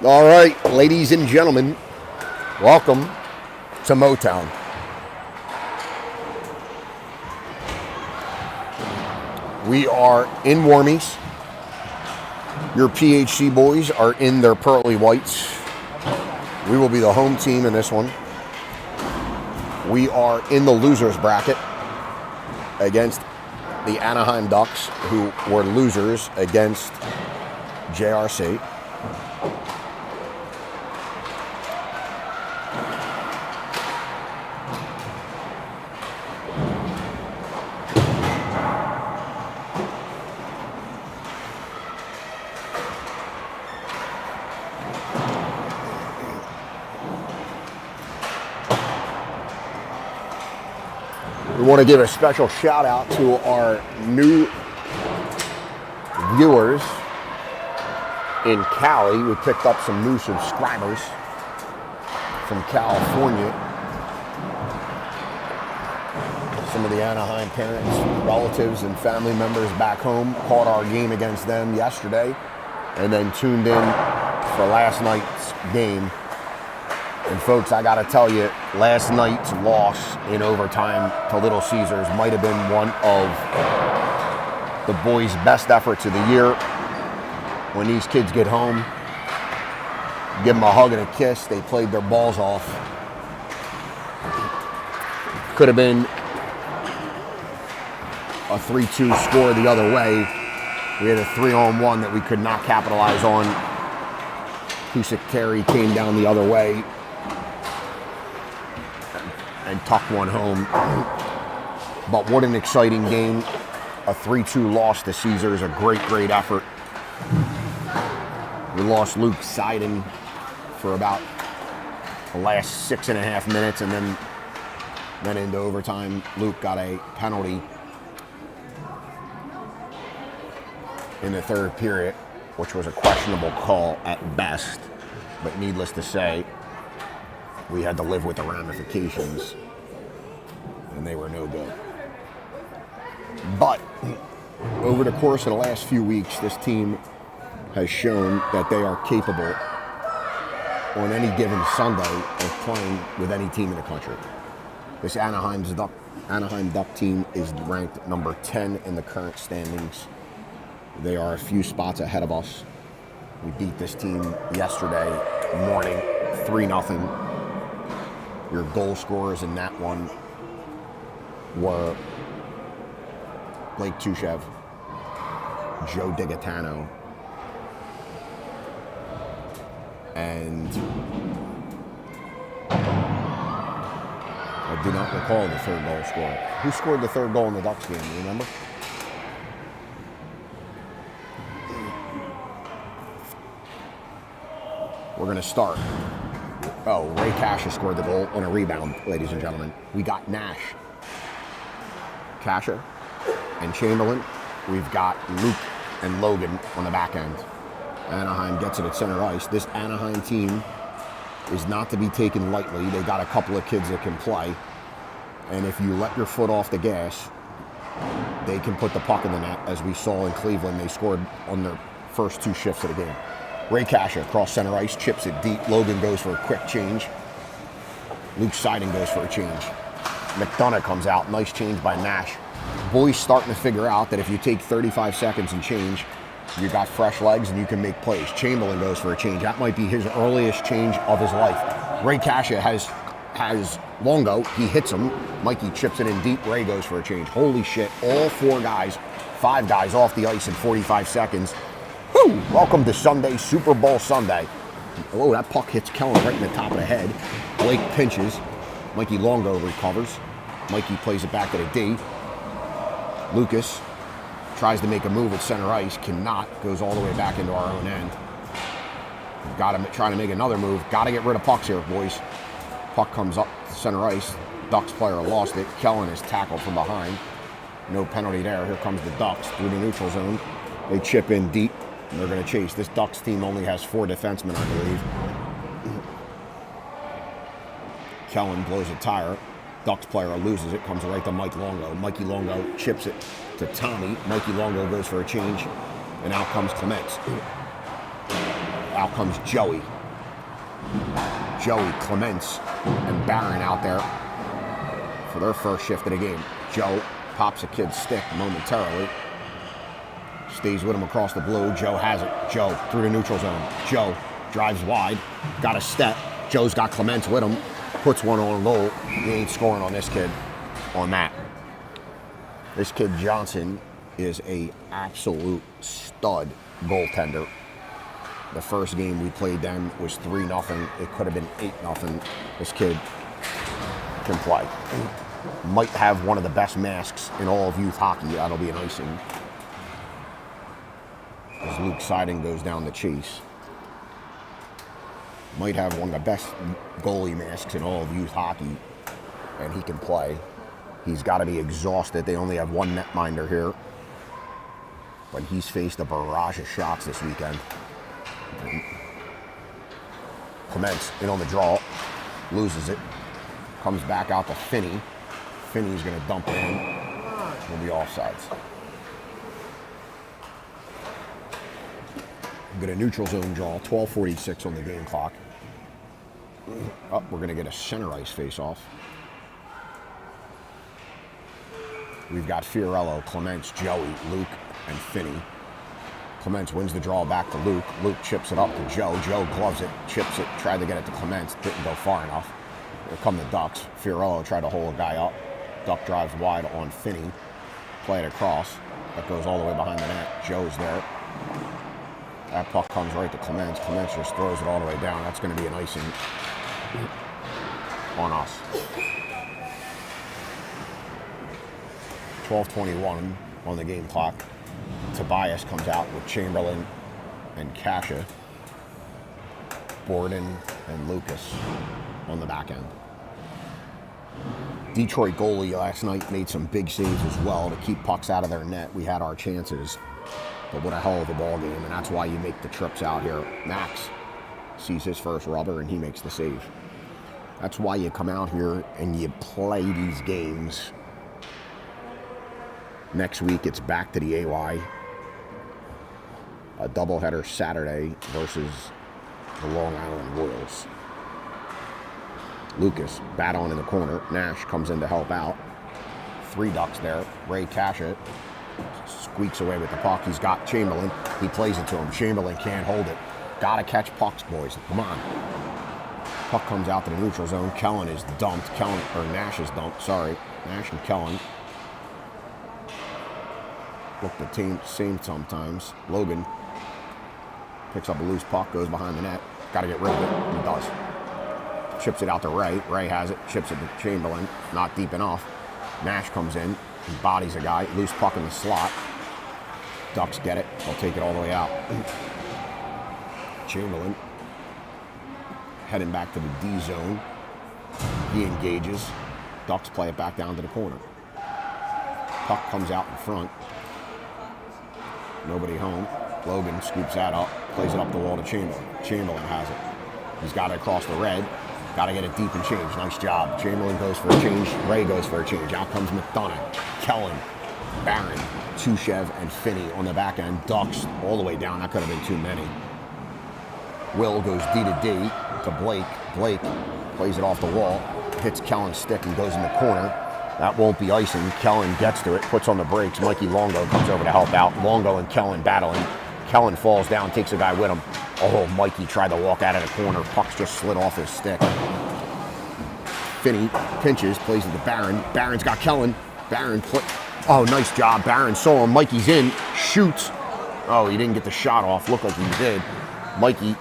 All right, ladies and gentlemen, welcome to Motown. We are in Warmies. Your PHC boys are in their pearly whites. We will be the home team in this one. We are in the losers bracket against the Anaheim Ducks, who were losers against JRC. We want to give a special shout out to our new viewers in Cali. We picked up some new subscribers from California. Some of the Anaheim parents, relatives, and family members back home caught our game against them yesterday and then tuned in for last night's game. And folks, I gotta tell you, last night's loss in overtime to Little Caesars might have been one of the boys' best efforts of the year. When these kids get home, give them a hug and a kiss. They played their balls off. Could have been a 3-2 score the other way. We had a 3-on-1 that we could not capitalize on. Cusick Terry came down the other way and tucked one home. But what an exciting game. A 3-2 loss to Caesars, a great effort. We lost Luke Seiden for about the last 6.5 minutes, and then into overtime, Luke got a penalty in the third period, which was a questionable call at best. But needless to say, we had to live with the ramifications, and they were no good. But over the course of the last few weeks, this team has shown that they are capable on any given Sunday of playing with any team in the country. This Anaheim Duck team is ranked number 10 in the current standings. They are a few spots ahead of us. We beat this team yesterday morning, 3-0. Your goal scorers in that one were Blake Tushev, Joe Digatano, and I do not recall the third goal scorer. Who scored the third goal in the Ducks game? Do you remember? We're going to start. Oh, Ray Casha scored the goal on a rebound, ladies and gentlemen. We got Nash, Casha, and Chamberlain. We've got Luke and Logan on the back end. Anaheim gets it at center ice. This Anaheim team is not to be taken lightly. They got a couple of kids that can play. And if you let your foot off the gas, they can put the puck in the net. As we saw in Cleveland, they scored on their first 2 shifts of the game. Ray Casha across center ice, chips it deep. Logan goes for a quick change. Luke Seiden goes for a change. McDonough comes out. Nice change by Nash. Boys starting to figure out that if you take 35 seconds and change, you got fresh legs and you can make plays. Chamberlain goes for a change. That might be his earliest change of his life. Ray Casha has Longo. He hits him. Mikey chips it in deep. Ray goes for a change. Holy shit. All 5 guys off the ice in 45 seconds. Woo! Welcome to Sunday, Super Bowl Sunday. Oh, that puck hits Kellen right in the top of the head. Blake pinches. Mikey Longo recovers. Mikey plays it back to the D. Lucas tries to make a move at center ice, cannot, goes all the way back into our own end. Got to try to make another move. Got to get rid of pucks here, boys. Puck comes up to center ice. Ducks player lost it. Kellen is tackled from behind. No penalty there. Here comes the Ducks through the neutral zone. They chip in deep. And they're going to chase. This Ducks team only has 4 defensemen, I believe. Kellen blows a tire. Ducks player loses it, comes right to Mike Longo. Mikey Longo chips it to Tommy. Mikey Longo goes for a change, and out comes Clements. Out comes Joey. Joey, Clements, and Barron out there for their first shift of the game. Joe pops a kid's stick momentarily. Stays with him across the blue. Joe has it. Joe through the neutral zone. Joe drives wide. Got a step. Joe's got Clements with him. Puts one on goal. He ain't scoring on this kid on that. This kid Johnson is a absolute stud goaltender. The first game we played them was 3-0. It could have been 8-0. This kid can play. Might have one of the best masks in all of youth hockey. That'll be an icing. As Luke Siding goes down the chase. Might have one of the best goalie masks in all of youth hockey. And he can play. He's got to be exhausted. They only have one netminder here. But he's faced a barrage of shots this weekend. Clements in on the draw. Loses it. Comes back out to Finney. Finney's going to dump it in. Will be offsides. Get a neutral zone draw. 12:46 on the game clock. Oh, we're going to get a center ice face-off. We've got Fiorello, Clements, Joey, Luke, and Finney. Clements wins the draw back to Luke. Luke chips it up to Joe. Joe gloves it, chips it, tried to get it to Clements. Didn't go far enough. Here come the Ducks. Fiorello tried to hold a guy up. Duck drives wide on Finney. Play it across. That goes all the way behind the net. Joe's there. That puck comes right to Clements. Clements just throws it all the way down. That's going to be an icing on us. 12:21 on the game clock. Tobias comes out with Chamberlain and Kasha. Borden and Lucas on the back end. Detroit goalie last night made some big saves as well to keep pucks out of their net. We had our chances, but what a hell of a ball game, and that's why you make the trips out here. Max sees his first rubber and he makes the save. That's why you come out here and you play these games. Next week it's back to the AY. A doubleheader Saturday versus the Long Island Royals. Lucas, bat on in the corner. Nash comes in to help out. 3 Ducks there. Ray Kasha squeaks away with the puck. He's got Chamberlain. He plays it to him. Chamberlain can't hold it. Gotta catch pucks, boys. Come on. Puck comes out to the neutral zone. Kellen is dumped. Nash is dumped. Sorry. Nash and Kellen look the same sometimes. Logan picks up a loose puck, goes behind the net. Got to get rid of it. He does. Chips it out to Ray. Ray has it. Chips it to Chamberlain. Not deep enough. Nash comes in. He bodies a guy. Loose puck in the slot. Ducks get it. They'll take it all the way out. Chamberlain heading back to the D zone. He engages. Ducks play it back down to the corner. Puck comes out in front. Nobody home. Logan scoops that up, plays it up the wall to Chamberlain. Chamberlain has it. He's got it across the red. Got to get it deep and change. Nice job. Chamberlain goes for a change. Ray goes for a change. Out comes McDonough, Kellen, Barron, Tushev, and Finney on the back end. Ducks all the way down. That could have been too many. Will goes D to D to Blake. Blake plays it off the wall, hits Kellen's stick and goes in the corner. That won't be icing. Kellen gets to it, puts on the brakes. Mikey Longo comes over to help out. Longo and Kellen battling. Kellen falls down, takes a guy with him. Oh, Mikey tried to walk out of the corner. Puck's just slid off his stick. Finney pinches, plays it to Barron. Barron's got Kellen. Oh, nice job. Barron saw him. Mikey's in, shoots. Oh, he didn't get the shot off. Looked like he did. Mikey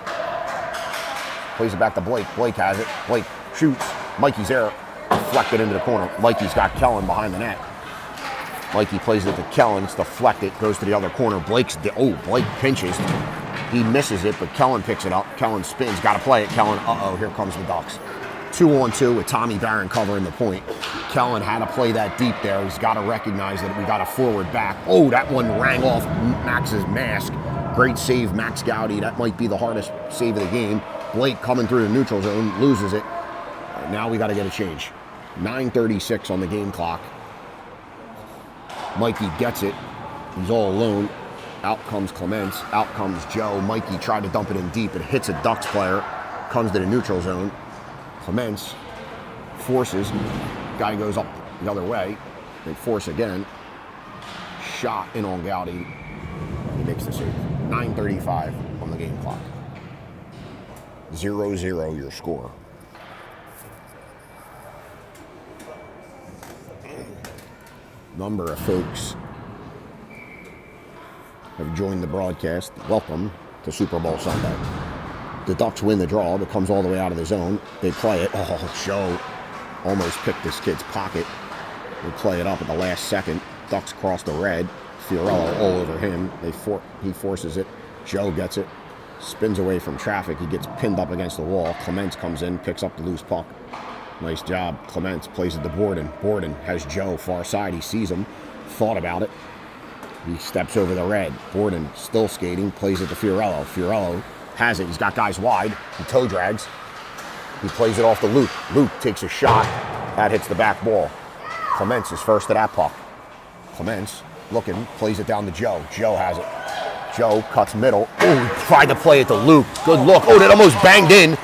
plays it back to Blake. Blake has it. Blake shoots. Mikey's there. Deflected into the corner. Mikey's got Kellen behind the net. Mikey plays it to Kellen. It's deflected. Goes to the other corner. Blake pinches. He misses it, but Kellen picks it up. Kellen spins. Got to play it. Kellen, here comes the Ducks. 2-on-2 with Tommy Barron covering the point. Kellen had to play that deep there. He's got to recognize that we got a forward back. Oh, that one rang off Max's mask. Great save, Max Gowdy. That might be the hardest save of the game. Blake coming through the neutral zone, loses it. Now we got to get a change. 9:36 on the game clock. Mikey gets it. He's all alone. Out comes Clements. Out comes Joe. Mikey tried to dump it in deep. It hits a Ducks player. Comes to the neutral zone. Clements forces. Guy goes up the other way. They force again. Shot in on Gowdy. He makes the save. 9:35 on the game clock. 0-0 your score. Number of folks have joined the broadcast. Welcome to Super Bowl Sunday. The Ducks win the draw. It comes all the way out of the zone. They play it. Oh, Joe almost picked this kid's pocket. They play it up at the last second. Ducks cross the red. Fiorello all over him. He forces it. Joe gets it. Spins away from traffic. He gets pinned up against the wall. Clements comes in, picks up the loose puck. Nice job. Clements plays it to Borden. Borden has Joe far side. He sees him. Thought about it. He steps over the red. Borden still skating. Plays it to Fiorello. Fiorello has it. He's got guys wide. He toe drags. He plays it off to Luke. Luke takes a shot. That hits the back wall. Clements is first to that puck. Clements looking. Plays it down to Joe. Joe has it. Joe cuts middle. Oh, he tried to play it to Luke. Good look. Oh, that almost banged in.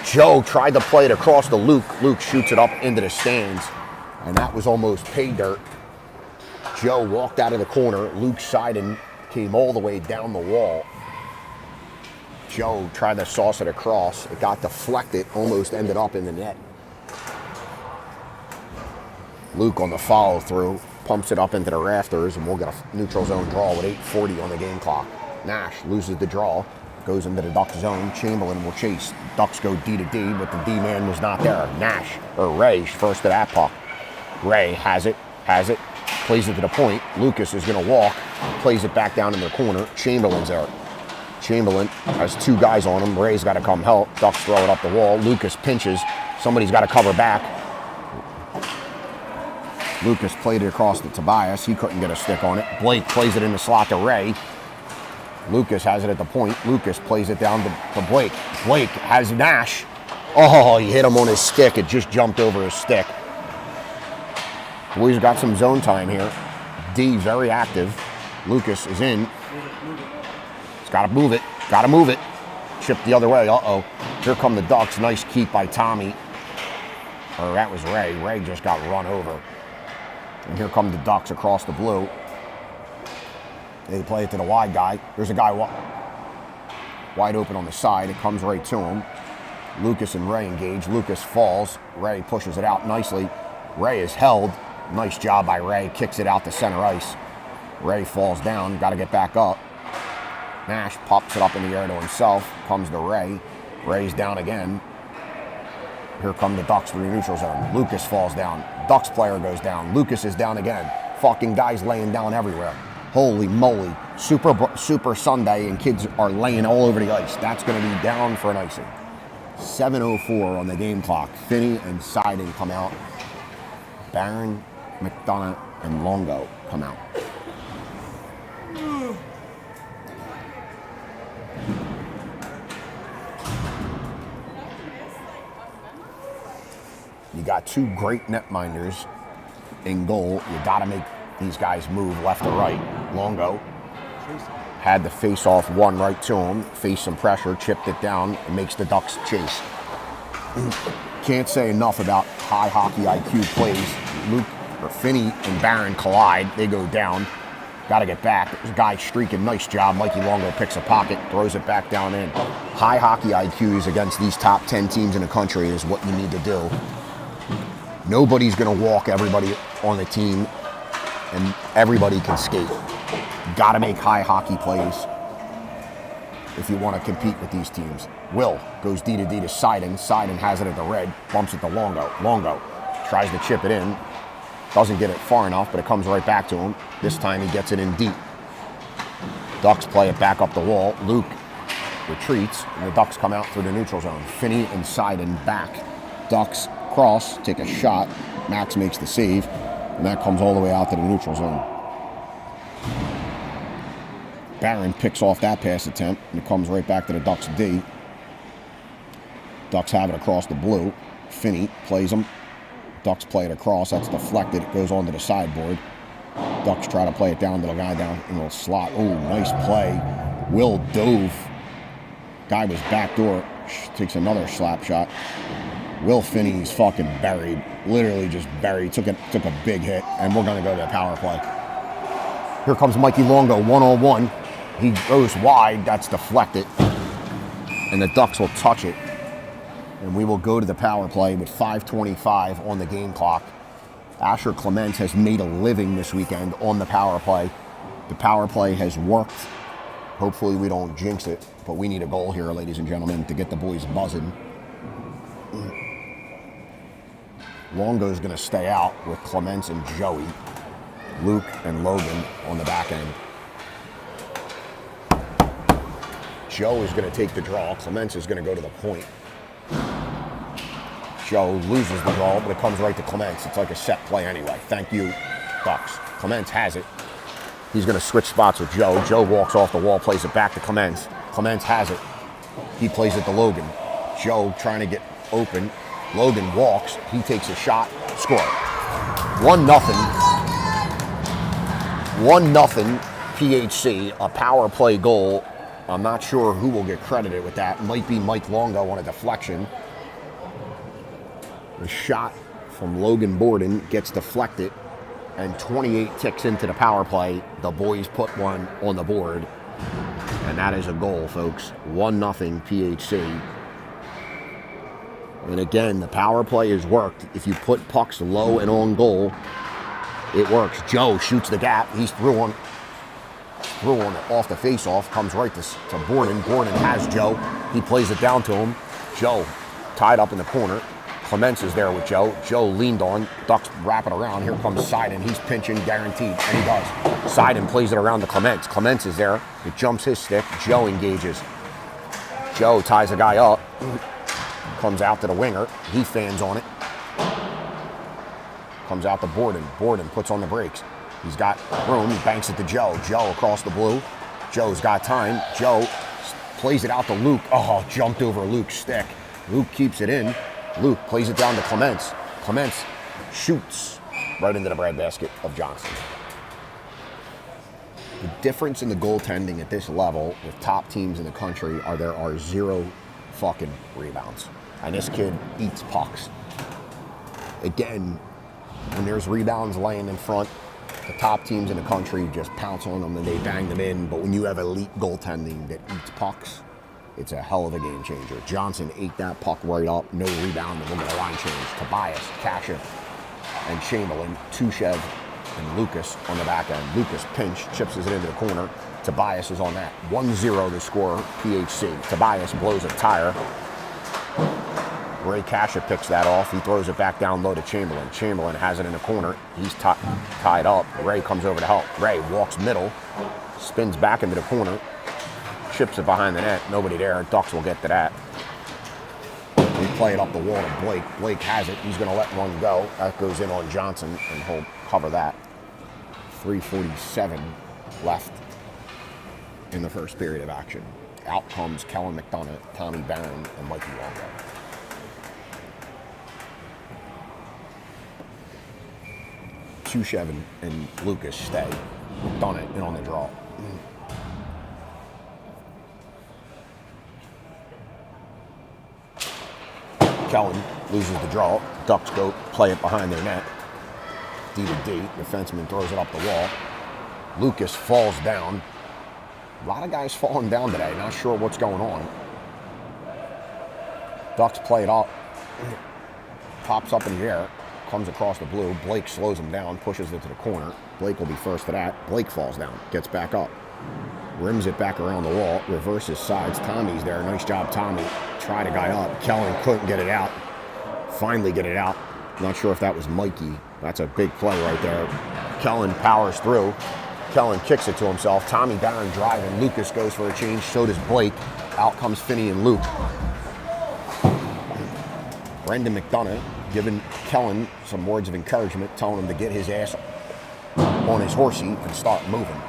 Joe tried to play it across to Luke. Luke shoots it up into the stands. And that was almost pay dirt. Joe walked out of the corner. Luke Seiden came all the way down the wall. Joe tried to sauce it across. It got deflected. Almost ended up in the net. Luke on the follow through. Pumps it up into the rafters. And we'll get a neutral zone draw with 8:40 on the game clock. Nash loses the draw. Goes into the Duck zone. Chamberlain will chase. Ducks go D to D, but the D-man was not there. Ray first to that puck. Ray has it, plays it to the point. Lucas is going to walk, plays it back down in the corner. Chamberlain's there. Chamberlain has two guys on him. Ray's got to come help. Ducks throw it up the wall. Lucas pinches. Somebody's got to cover back. Lucas played it across to Tobias. He couldn't get a stick on it. Blake plays it in the slot to Ray. Lucas has it at the point. Lucas plays it down to Blake. Blake has Nash. Oh, he hit him on his stick. It just jumped over his stick. Boys got some zone time here. D very active. Lucas is in. He's got to move it. Got to move it. Chip the other way. Uh-oh. Here come the Ducks. Nice keep by Tommy. Or that was Ray. Ray just got run over. And here come the Ducks across the blue. They play it to the wide guy. There's a guy wide open on the side. It comes right to him. Lucas and Ray engage. Lucas falls. Ray pushes it out nicely. Ray is held. Nice job by Ray. Kicks it out to center ice. Ray falls down. Got to get back up. Nash pops it up in the air to himself. Comes to Ray. Ray's down again. Here come the Ducks through the neutral zone. Lucas falls down. Ducks player goes down. Lucas is down again. Fucking guys laying down everywhere. Holy moly. Super Sunday, and kids are laying all over the ice. That's going to be down for an icing. 7:04 on the game clock. Finney and Seiden come out. Barron, McDonough, and Longo come out. You got two great netminders in goal. You got to make these guys move left to right. Longo had the face-off one right to him, faced some pressure, chipped it down, and makes the Ducks chase. Can't say enough about high hockey IQ plays. Finney and Barron collide. They go down. Got to get back. There's a guy streaking. Nice job. Mikey Longo picks a pocket, throws it back down in. High hockey IQs against these top 10 teams in the country is what you need to do. Nobody's going to walk everybody on the team, and everybody can skate. Got to make high hockey plays if you want to compete with these teams. Will goes D to D to Seiden. Seiden has it at the red, bumps it to Longo. Longo tries to chip it in. Doesn't get it far enough, but it comes right back to him. This time he gets it in deep. Ducks play it back up the wall. Luke retreats, and the Ducks come out through the neutral zone. Finney and Seiden back. Ducks cross, take a shot. Max makes the save, and that comes all the way out to the neutral zone. Barron picks off that pass attempt, and it comes right back to the Ducks D. Ducks have it across the blue. Finney plays them. Ducks play it across. That's deflected. It goes onto the sideboard. Ducks try to play it down to the guy down in the slot. Oh, nice play. Will dove. Guy was backdoor. Takes another slap shot. Will Finney's fucking buried. Literally just buried. Took a big hit, and we're going to go to the power play. Here comes Mikey Longo, one-on-one. He goes wide. That's deflected. And the Ducks will touch it. And we will go to the power play with 5:25 on the game clock. Asher Clements has made a living this weekend on the power play. The power play has worked. Hopefully we don't jinx it, but we need a goal here, ladies and gentlemen, to get the boys buzzing. Longo's going to stay out with Clements and Joey. Luke and Logan on the back end. Joe is going to take the draw. Clements is going to go to the point. Joe loses the draw, but it comes right to Clements. It's like a set play anyway. Thank you, Ducks. Clements has it. He's going to switch spots with Joe. Joe walks off the wall, plays it back to Clements. Clements has it. He plays it to Logan. Joe trying to get open. Logan walks. He takes a shot. Score. 1-0. 1-0 PHC. A power play goal. I'm not sure who will get credited with that. Might be Mike Longo on a deflection. The shot from Logan Borden gets deflected, and 28 ticks into the power play. The boys put one on the board, and that is a goal, folks. 1-0 PHC. And again, the power play has worked. If you put pucks low and on goal, it works. Joe shoots the gap. He's through on off the face-off. Comes right to Borden. Borden has Joe. He plays it down to him. Joe tied up in the corner. Clements is there with Joe. Joe leaned on. Ducks wrap it around. Here comes Seiden. He's pinching, guaranteed. And he does. Seiden plays it around to Clements. Clements is there. It jumps his stick. Joe engages. Joe ties a guy up. Comes out to the winger. He fans on it. Comes out to Borden. Borden puts on the brakes. He's got room. He banks it to Joe. Joe across the blue. Joe's got time. Joe plays it out to Luke. Oh, jumped over Luke's stick. Luke keeps it in. Luke plays it down to Clements. Clements shoots right into the breadbasket of Johnson. The difference in the goaltending at this level with top teams in the country are there are 0 fucking rebounds. And this kid eats pucks. Again, when there's rebounds laying in front, the top teams in the country just pounce on them and they bang them in. But when you have elite goaltending that eats pucks, it's a hell of a game changer. Johnson ate that puck right up. No rebound. The line change. Tobias, Kasha, and Chamberlain, Tushev, and Lucas on the back end. Lucas pinch, chips it into the corner. Tobias is on that. 1-0 to score PHC. Tobias blows a tire. Ray Kasha picks that off. He throws it back down low to Chamberlain. Chamberlain has it in the corner. He's tied up. Ray comes over to help. Ray walks middle, spins back into the corner, chips it behind the net. Nobody there. Ducks will get to that. We play it up the wall to Blake. Blake has it. He's going to let one go. That goes in on Johnson, and he'll cover that. 3:47 left in the first period of action. Out comes Kellen McDonough, Tommy Barron, and Mikey Longo. Tushev and Lucas stay. McDonough in on the draw. Kellen loses the draw. Ducks go play it behind their net. D to D. Defenseman throws it up the wall. Lucas falls down. A lot of guys falling down today. Not sure what's going on. Ducks play it up. Pops up in the air. Comes across the blue. Blake slows him down. Pushes it to the corner. Blake will be first to that. Blake falls down. Gets back up. Rims it back around the wall. Reverses sides. Tommy's there. Nice job, Tommy. Tried a guy up. Kellen couldn't get it out. Finally get it out. Not sure if that was Mikey. That's a big play right there. Kellen powers through. Kellen kicks it to himself. Tommy Barron driving. Lucas goes for a change. So does Blake. Out comes Finney and Luke. Brendan McDonough giving Kellen some words of encouragement, telling him to get his ass on his horsey and start moving.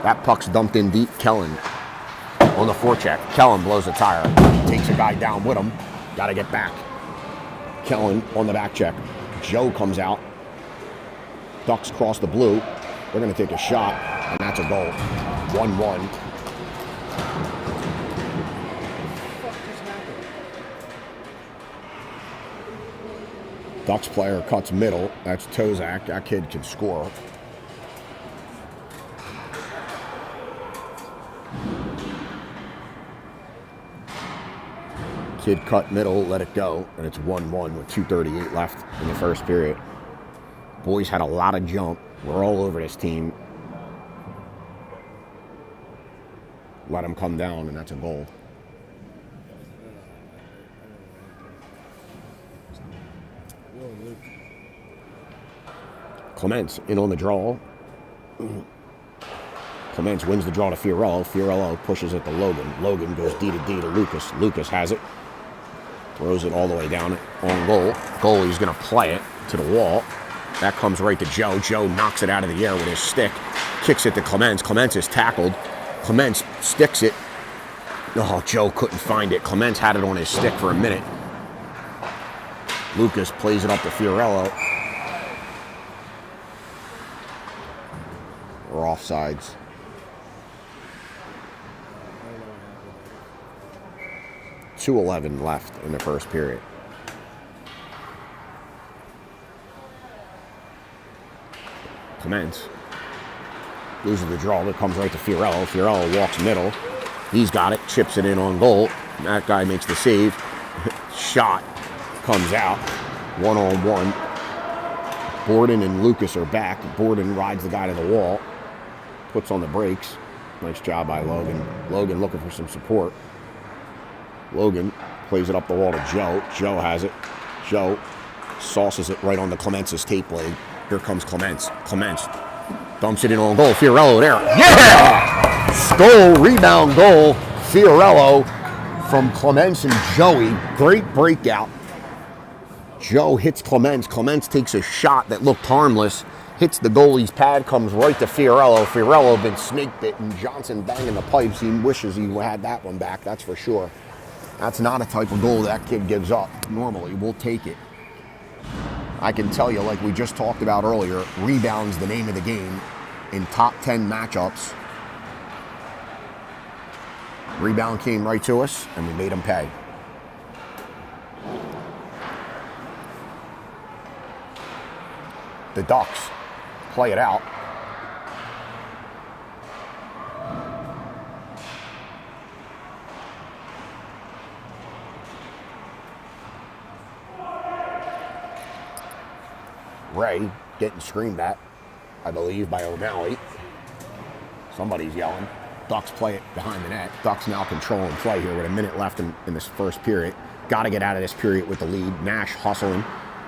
That puck's dumped in deep. Kellen on the forecheck. Kellen blows a tire. Takes a guy down with him. Got to get back. Kellen on the back check. Joe comes out. Ducks cross the blue. They're going to take a shot, and that's a goal. 1-1. Ducks player cuts middle. That's Tozak. That kid can score. Kid cut middle, let it go, and it's 1-1 with 2:38 left in the first period. Boys had a lot of jump. We're all over this team. Let them come down, and that's a goal. Clements in on the draw. Clements wins the draw to Fiorello. Fiorello pushes it to Logan. Logan goes D to D to Lucas. Lucas has it. Throws it all the way down on goal. Goalie's going to play it to the wall. That comes right to Joe. Joe knocks it out of the air with his stick. Kicks it to Clements. Clements is tackled. Clements sticks it. Oh, Joe couldn't find it. Clements had it on his stick for a minute. Lucas plays it up to Fiorello. We're offsides. .2:11 left in the first period. Clements loses the draw. It comes right to Fiorello. Fiorello walks middle. He's got it. Chips it in on goal. That guy makes the save. Shot comes out. 1-on-1. Borden and Lucas are back. Borden rides the guy to the wall. Puts on the brakes. Nice job by Logan. Logan looking for some support. Logan plays it up the wall to Joe. Joe has it. Joe sauces it right on the Clements' tape blade. Here comes Clements. Clements dumps it in on goal. Fiorello there. Yeah! Skull rebound goal. Fiorello from Clements and Joey. Great breakout. Joe hits Clements. Clements takes a shot that looked harmless. Hits the goalie's pad, comes right to Fiorello. Fiorello been snake bitten. Johnson banging the pipes. He wishes he had that one back, that's for sure. That's not a type of goal that kid gives up. Normally, we'll take it. I can tell you, like we just talked about earlier, rebound's the name of the game in top 10 matchups. Rebound came right to us, and we made him pay. The Ducks play it out. Ray getting screamed at, I believe, by O'Malley. Somebody's yelling. Ducks play it behind the net. Ducks now controlling play here with a minute left in this first period. Got to get out of this period with the lead. Nash hustling.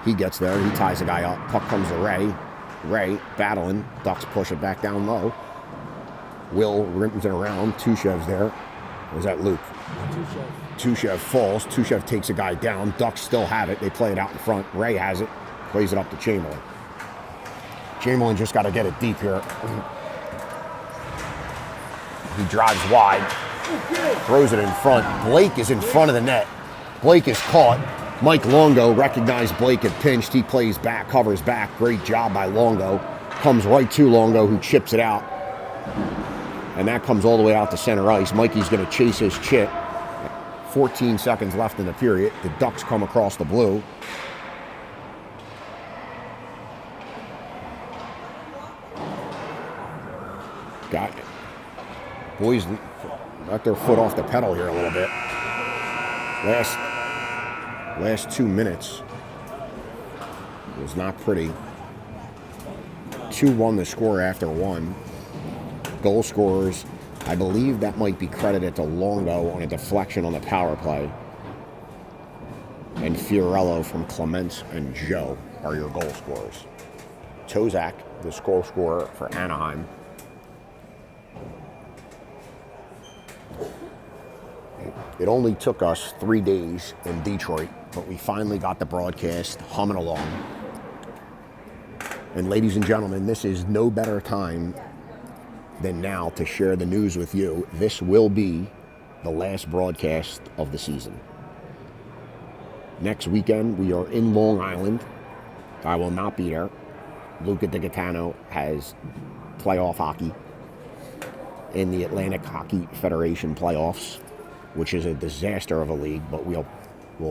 He gets there. He ties the guy up. Puck comes to Ray. Ray battling. Ducks push it back down low. Will rims it around. Tushev's there. Or is that Luke? Tushev falls. Tushev takes a guy down. Ducks still have it. They play it out in front. Ray has it. Plays it up to Chamberlain. Chamberlain just got to get it deep here. He drives wide. Throws it in front. Blake is in front of the net. Blake is caught. Mike Longo recognized Blake had pinched. He plays back, covers back. Great job by Longo. Comes right to Longo, who chips it out. And that comes all the way out to center ice. Mikey's going to chase his chip. 14 seconds left in the period. The Ducks come across the blue. Got it. Boys let their foot off the pedal here a little bit. Last 2 minutes was not pretty. 2-1 the score after one. Goal scorers, I believe that might be credited to Longo on a deflection on the power play. And Fiorello from Clements and Joe are your goal scorers. Tozak, the goal scorer for Anaheim. It only took us 3 days in Detroit, but we finally got the broadcast humming along. And ladies and gentlemen, this is no better time than now to share the news with you. This will be the last broadcast of the season. Next weekend, we are in Long Island. I will not be there. Luca Di Gaetano has playoff hockey in the Atlantic Hockey Federation playoffs, which is a disaster of a league, but we'll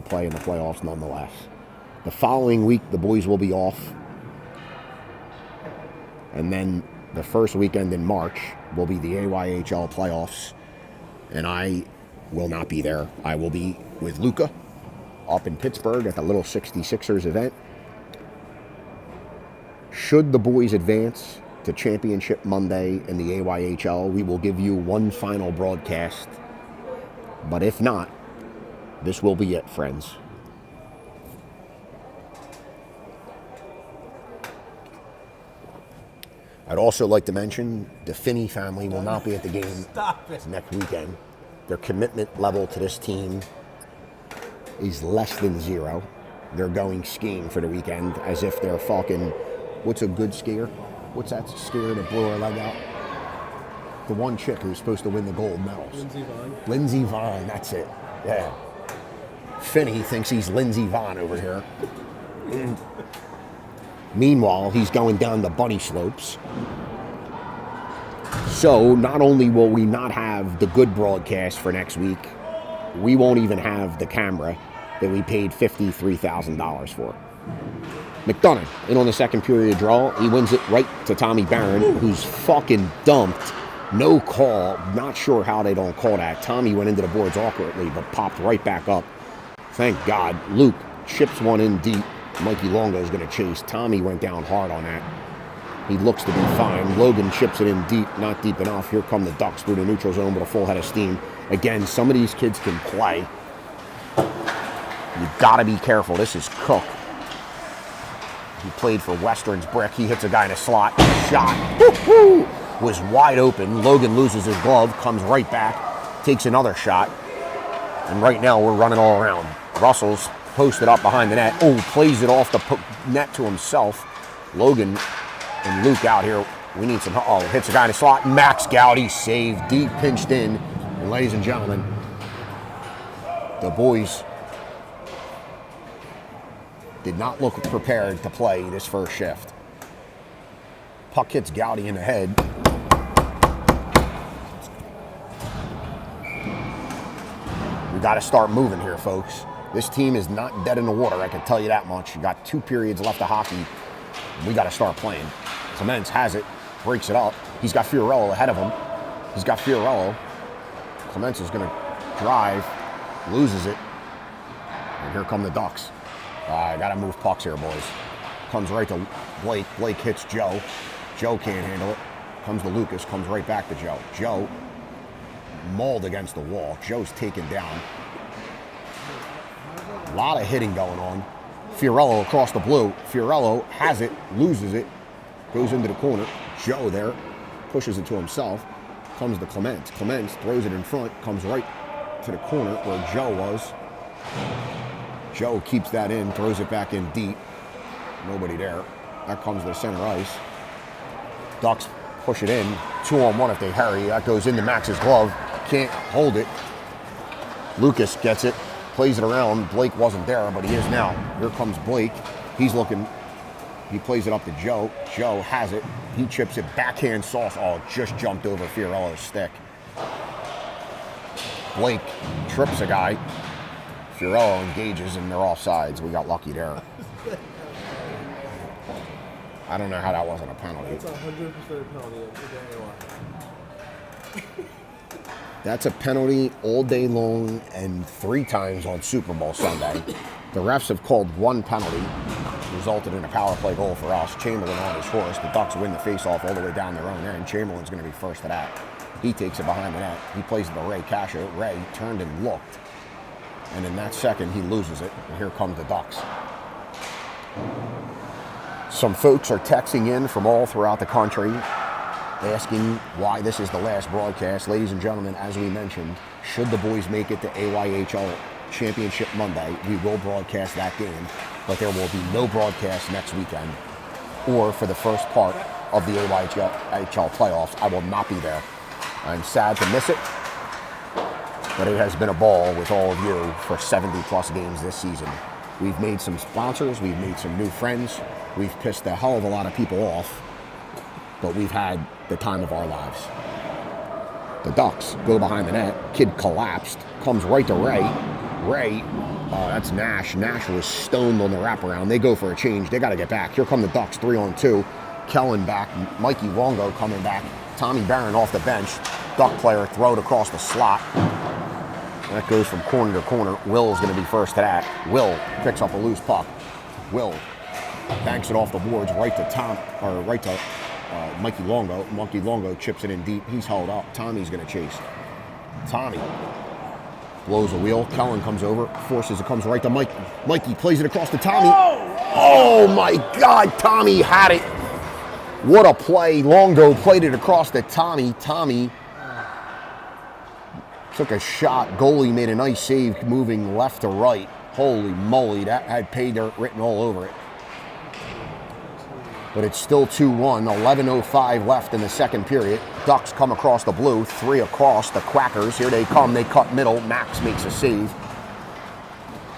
play in the playoffs nonetheless. The following week, the boys will be off. And then the first weekend in March will be the AYHL playoffs. And I will not be there. I will be with Luca up in Pittsburgh at the Little 66ers event. Should the boys advance to Championship Monday in the AYHL, we will give you one final broadcast. But if not, this will be it, friends. I'd also like to mention the Finney family will not be at the game next weekend. Their commitment level to this team is less than 0. They're going skiing for the weekend as if they're fucking, what's a good skier? What's that skier that blew her leg out? The one chick who's supposed to win the gold medals. Lindsey Vonn. Lindsey Vonn, that's it. Yeah. Finney thinks he's Lindsey Vonn over here. Meanwhile, he's going down the bunny slopes. So not only will we not have the good broadcast for next week, we won't even have the camera that we paid $53,000 for. McDonough, in on the second period draw, he wins it right to Tommy Barron, who's fucking dumped. No call, not sure how they don't call that. Tommy went into the boards awkwardly, but popped right back up. Thank God. Luke chips one in deep. Mikey Longo is going to chase. Tommy went down hard on that. He looks to be fine. Logan chips it in deep, not deep enough. Here come the Ducks through the neutral zone with a full head of steam. Again, some of these kids can play. You got to be careful. This is Cook. He played for Western's Brick. He hits a guy in a slot. Shot. Woo-hoo! Was wide open. Logan loses his glove, comes right back, takes another shot. And right now we're running all around. Russell's posted up behind the net. Oh, plays it off the net to himself. Logan and Luke out here. We need some. Oh, hits a guy in a slot. Max Gowdy saved, deep pinched in. And ladies and gentlemen, the boys did not look prepared to play this first shift. Puck hits Gowdy in the head. We got to start moving here, folks. This team is not dead in the water, I can tell you that much. You got 2 periods left of hockey. We got to start playing. Clements has it, breaks it up. He's got Fiorello ahead of him. He's got Fiorello. Clements is going to drive, loses it. And here come the Ducks. I got to move pucks here, boys. Comes right to Blake. Blake hits Joe. Joe can't handle it. Comes to Lucas, comes right back to Joe. Joe mauled against the wall. Joe's taken down. A lot of hitting going on. Fiorello across the blue. Fiorello has it, loses it, goes into the corner. Joe there pushes it to himself. Comes to Clements. Clements throws it in front, comes right to the corner where Joe was. Joe keeps that in, throws it back in deep. Nobody there. That comes to the center ice. Ducks push it in. 2-on-1 if they hurry. That goes into Max's glove. Can't hold it. Lucas gets it. Plays it around. Blake wasn't there, but he is now. Here comes Blake. He's looking. He plays it up to Joe. Joe has it. He chips it backhand sauce. Oh, just jumped over Fiorello's stick. Blake trips a guy. Fiorello engages and they're offsides. We got lucky there. I don't know how that wasn't a penalty. That's 100% penalty. That's a penalty all day long and 3 times on Super Bowl Sunday. The refs have called 1 penalty, resulted in a power play goal for us. Chamberlain on his horse. The Ducks win the faceoff all the way down their own end. Chamberlain's going to be first to that. He takes it behind the net. He plays it to Ray Cascio. Ray turned and looked. And in that second, he loses it. And here come the Ducks. Some folks are texting in from all throughout the country, asking why this is the last broadcast. Ladies and gentlemen, as we mentioned, should the boys make it to AYHL Championship Monday, we will broadcast that game, but there will be no broadcast next weekend or for the first part of the AYHL playoffs. I will not be there. I'm sad to miss it, but it has been a ball with all of you for 70-plus games this season. We've made some sponsors. We've made some new friends. We've pissed a hell of a lot of people off. but we've had the time of our lives. The Ducks go behind the net. Kid collapsed. Comes right to Ray. Ray, that's Nash. Nash was stoned on the wraparound. They go for a change. They got to get back. Here come the Ducks, 3-on-2. Kellen back. Mikey Longo coming back. Tommy Barron off the bench. Duck player throw it across the slot. That goes from corner to corner. Will's going to be first to that. Will picks up a loose puck. Will banks it off the boards right to Mikey Longo. Mikey Longo chips it in deep. He's held up. Tommy's going to chase. Tommy blows a wheel. Kellen comes over, forces it, comes right to Mikey. Mikey plays it across to Tommy. Oh my God, Tommy had it. What a play. Longo played it across to Tommy. Tommy took a shot. Goalie made a nice save moving left to right. Holy moly, that had pay dirt written all over it. But it's still 2-1, 11:05 left in the second period. Ducks come across the blue, 3 across, the Quackers. Here they come, they cut middle. Max makes a save.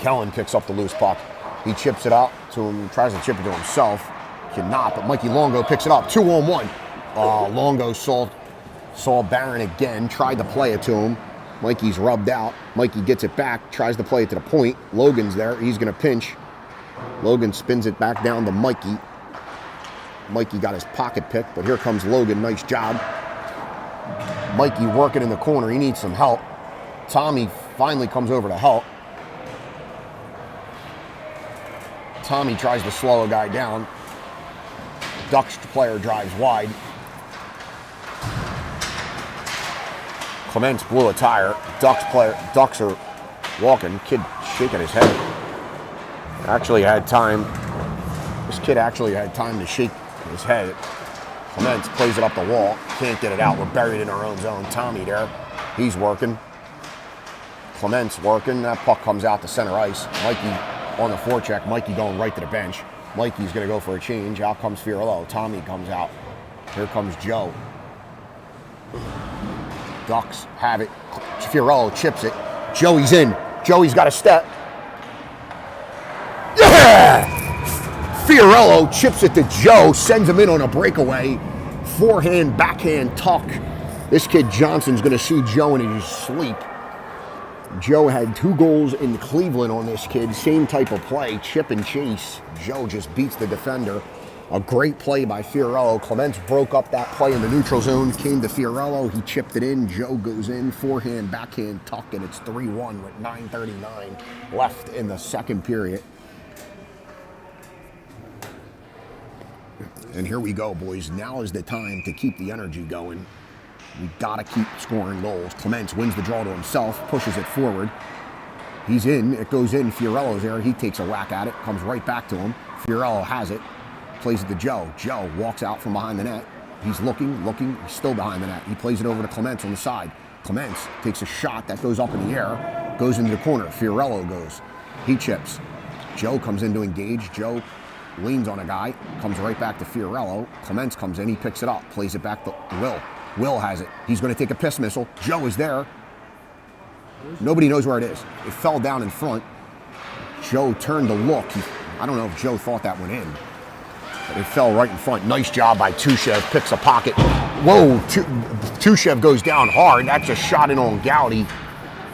Kellen picks up the loose puck. He chips it up to him, tries to chip it to himself. Cannot, but Mikey Longo picks it up, 2-on-1. Longo saw Barron again, tried to play it to him. Mikey's rubbed out. Mikey gets it back, tries to play it to the point. Logan's there, he's gonna pinch. Logan spins it back down to Mikey. Mikey got his pocket picked, but here comes Logan, nice job. Mikey working in the corner, he needs some help. Tommy finally comes over to help. Tommy tries to slow a guy down. Ducks player drives wide. Clements blew a tire. Ducks are walking. Kid shaking his head. This kid actually had time to shake his head. Clements plays it up the wall. Can't get it out. We're buried in our own zone. Tommy there. He's working. Clements working. That puck comes out to center ice. Mikey on the forecheck. Mikey going right to the bench. Mikey's going to go for a change. Out comes Fiorillo. Tommy comes out. Here comes Joe. Ducks have it. Fiorillo chips it. Joey's in. Joey's got a step. Yeah! Fiorillo chips it to Joe, sends him in on a breakaway. Forehand, backhand tuck. This kid Johnson's going to see Joe in his sleep. Joe had 2 goals in Cleveland on this kid. Same type of play, chip and chase. Joe just beats the defender. A great play by Fiorillo. Clements broke up that play in the neutral zone. Came to Fiorillo. He chipped it in. Joe goes in. Forehand, backhand tuck, and it's 3-1 with 9:39 left in the second period. And here we go, boys. Now is the time to keep the energy going. We gotta keep scoring goals. Clements wins the draw to himself, pushes it forward. He's in, it goes in. Fiorillo's there, he takes a whack at it, comes right back to him. Fiorillo has it, plays it to Joe. Joe walks out from behind the net. He's looking, he's still behind the net. He plays it over to Clements on the side. Clements takes a shot that goes up in the air, goes into the corner. Fiorillo goes, he chips. Joe comes in to engage. Joe leans on a guy, comes right back to Fiorillo. Clements comes in, he picks it up, plays it back to Will. Will has it. He's going to take a piss missile. Joe is there. Nobody knows where it is. It fell down in front. Joe turned to look. I don't know if Joe thought that went in, but it fell right in front. Nice job by Tushev. Picks a pocket. Whoa, Tushev goes down hard. That's a shot in on Gowdy.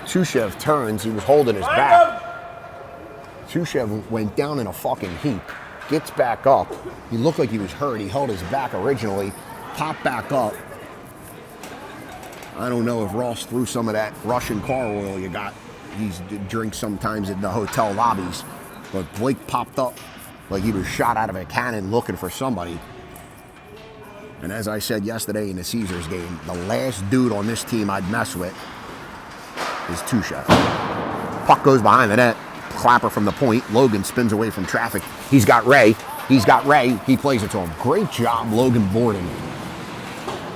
Tushev turns. He was holding his back. Tushev went down in a fucking heap. Gets back up. He looked like he was hurt. He held his back originally. Popped back up. I don't know if Ross threw some of that Russian car oil you got. He's drinks sometimes in the hotel lobbies. But Blake popped up like he was shot out of a cannon looking for somebody. And as I said yesterday in the Caesars game, the last dude on this team I'd mess with is Tushev. Puck goes behind the net. Clapper from the point. Logan spins away from traffic. He's got Ray. He plays it to him. Great job, Logan Borden.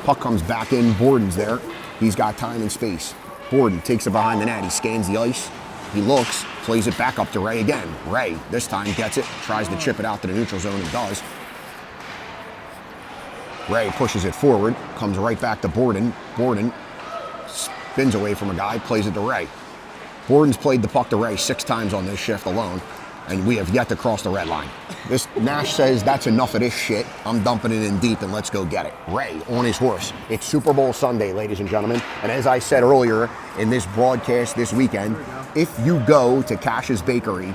Puck comes back in. Borden's there. He's got time and space. Borden takes it behind the net. He scans the ice. He looks, plays it back up to Ray again. Ray, this time, gets it, tries to chip it out to the neutral zone and does. Ray pushes it forward, comes right back to Borden. Borden spins away from a guy, plays it to Ray. Borden's played the puck to Ray 6 times on this shift alone. and we have yet to cross the red line. This Nash says, that's enough of this shit. I'm dumping it in deep and let's go get it. Ray on his horse. It's Super Bowl Sunday, ladies and gentlemen. And as I said earlier in this broadcast this weekend, if you go to Cash's Bakery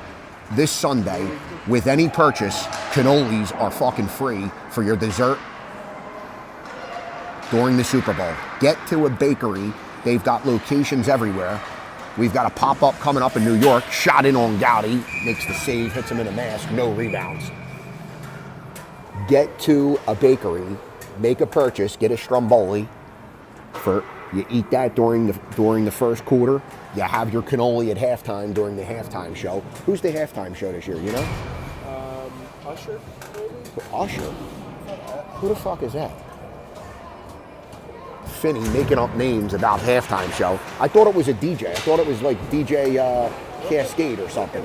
this Sunday with any purchase, cannolis are fucking free for your dessert during the Super Bowl. Get to a bakery. They've got locations everywhere. We've got a pop-up coming up in New York. Shot in on Gowdy. Makes the save, hits him in a mask, no rebounds. Get to a bakery, make a purchase, get a Stromboli. You eat that during the first quarter. You have your cannoli at halftime during the halftime show. Who's the halftime show this year, you know? Usher, maybe? Usher? Who the fuck is that? Finney making up names about halftime show. I thought it was a DJ. I thought it was like DJ Cascade or something.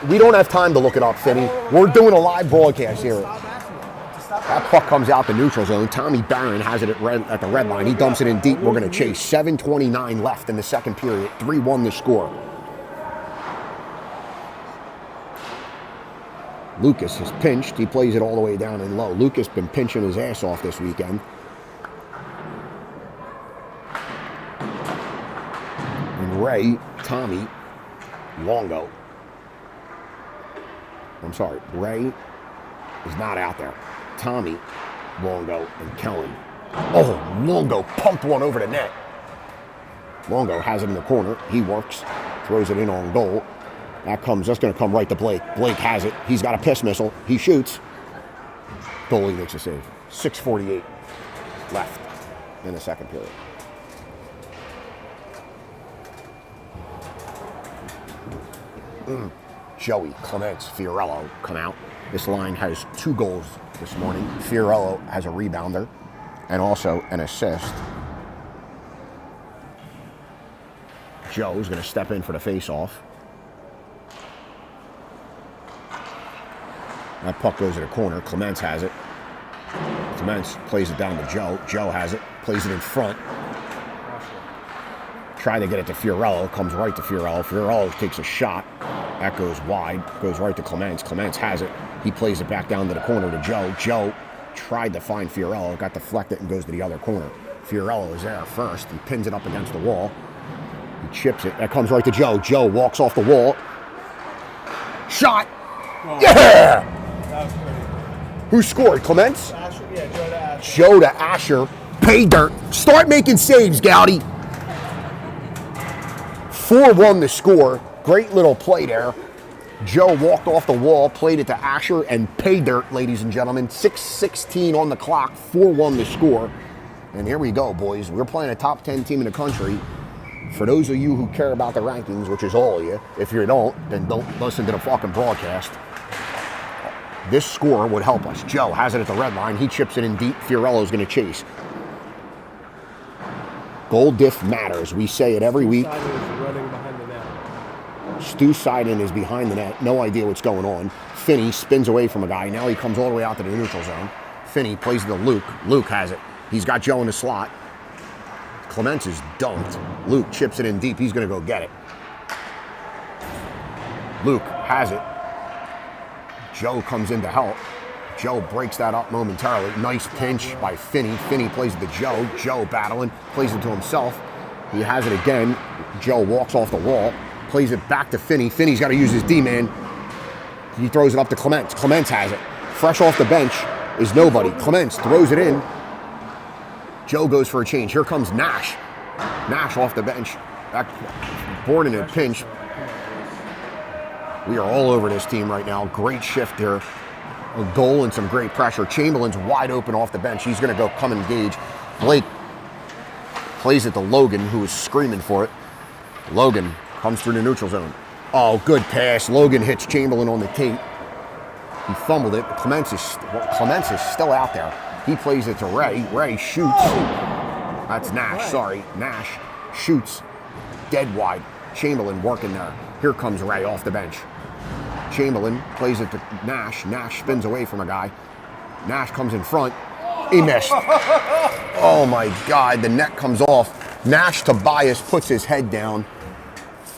We don't have time to look it up, Finney. We're doing a live broadcast here. That puck comes out the neutral zone. Tommy Barron has it at the red line. He dumps it in deep. We're going to chase. 7:29 left in the second period. 3-1 the score. Lucas is pinched. He plays it all the way down and low. Lucas been pinching his ass off this weekend. Ray, Tommy, Longo. I'm sorry, Ray is not out there. Tommy, Longo, and Kellen. Oh, Longo pumped one over the net. Longo has it in the corner. He works, throws it in on goal. That's going to come right to Blake. Blake has it. He's got a piss missile. He shoots. Goalie makes a save. 6:48 left in the second period. Joey, Clements, Fiorello come out. This line has 2 goals this morning. Fiorello has a rebounder and also an assist. Joe's going to step in for the face-off. That puck goes to the corner. Clements has it. Clements plays it down to Joe. Joe has it. Plays it in front. Try to get it to Fiorello. Comes right to Fiorello. Fiorello takes a shot. That goes wide. Goes right to Clements. Clements has it. He plays it back down to the corner to Joe. Joe tried to find Fiorello. Got deflected and goes to the other corner. Fiorello is there first. He pins it up against the wall. He chips it. That comes right to Joe. Joe walks off the wall. Shot! Oh, yeah! That was pretty. Who scored? Clements? Asher, yeah, Joe to Asher. Joe to Asher. Pay dirt. Start making saves, Gowdy. 4-1 the score. Great little play there. Joe walked off the wall, played it to Asher, and pay dirt, ladies and gentlemen. 6:16 on the clock. 4-1 the score. And here we go, boys. We're playing a top 10 team in the country. For those of you who care about the rankings, which is all of you, if you don't, then don't listen to the fucking broadcast. This score would help us. Joe has it at the red line. He chips it in deep. Fiorello's going to chase. Goal diff matters. We say it every week. Stu Seiden is behind the net. No idea what's going on. Finney spins away from a guy. Now he comes all the way out to the neutral zone. Finney plays it to Luke. Luke has it. He's got Joe in the slot. Clements is dunked. Luke chips it in deep. He's going to go get it. Luke has it. Joe comes in to help. Joe breaks that up momentarily. Nice pinch by Finney. Finney plays it to Joe. Joe battling. Plays it to himself. He has it again. Joe walks off the wall. Plays it back to Finney. Finney's got to use his D-man. He throws it up to Clements. Clements has it. Fresh off the bench is nobody. Clements throws it in. Joe goes for a change. Here comes Nash. Nash off the bench. Born in a pinch. We are all over this team right now. Great shift here. A goal and some great pressure. Chamberlain's wide open off the bench. He's going to go come engage. Blake plays it to Logan, who is screaming for it. Logan comes through the neutral zone. Oh, good pass. Logan hits Chamberlain on the tape. He fumbled it. Clements is still out there. He plays it to Ray. Ray shoots. That's Nash, sorry. Nash shoots dead wide. Chamberlain working there. Here comes Ray off the bench. Chamberlain plays it to Nash. Nash spins away from a guy. Nash comes in front. He missed. Oh my God, the net comes off. Nash Tobias puts his head down.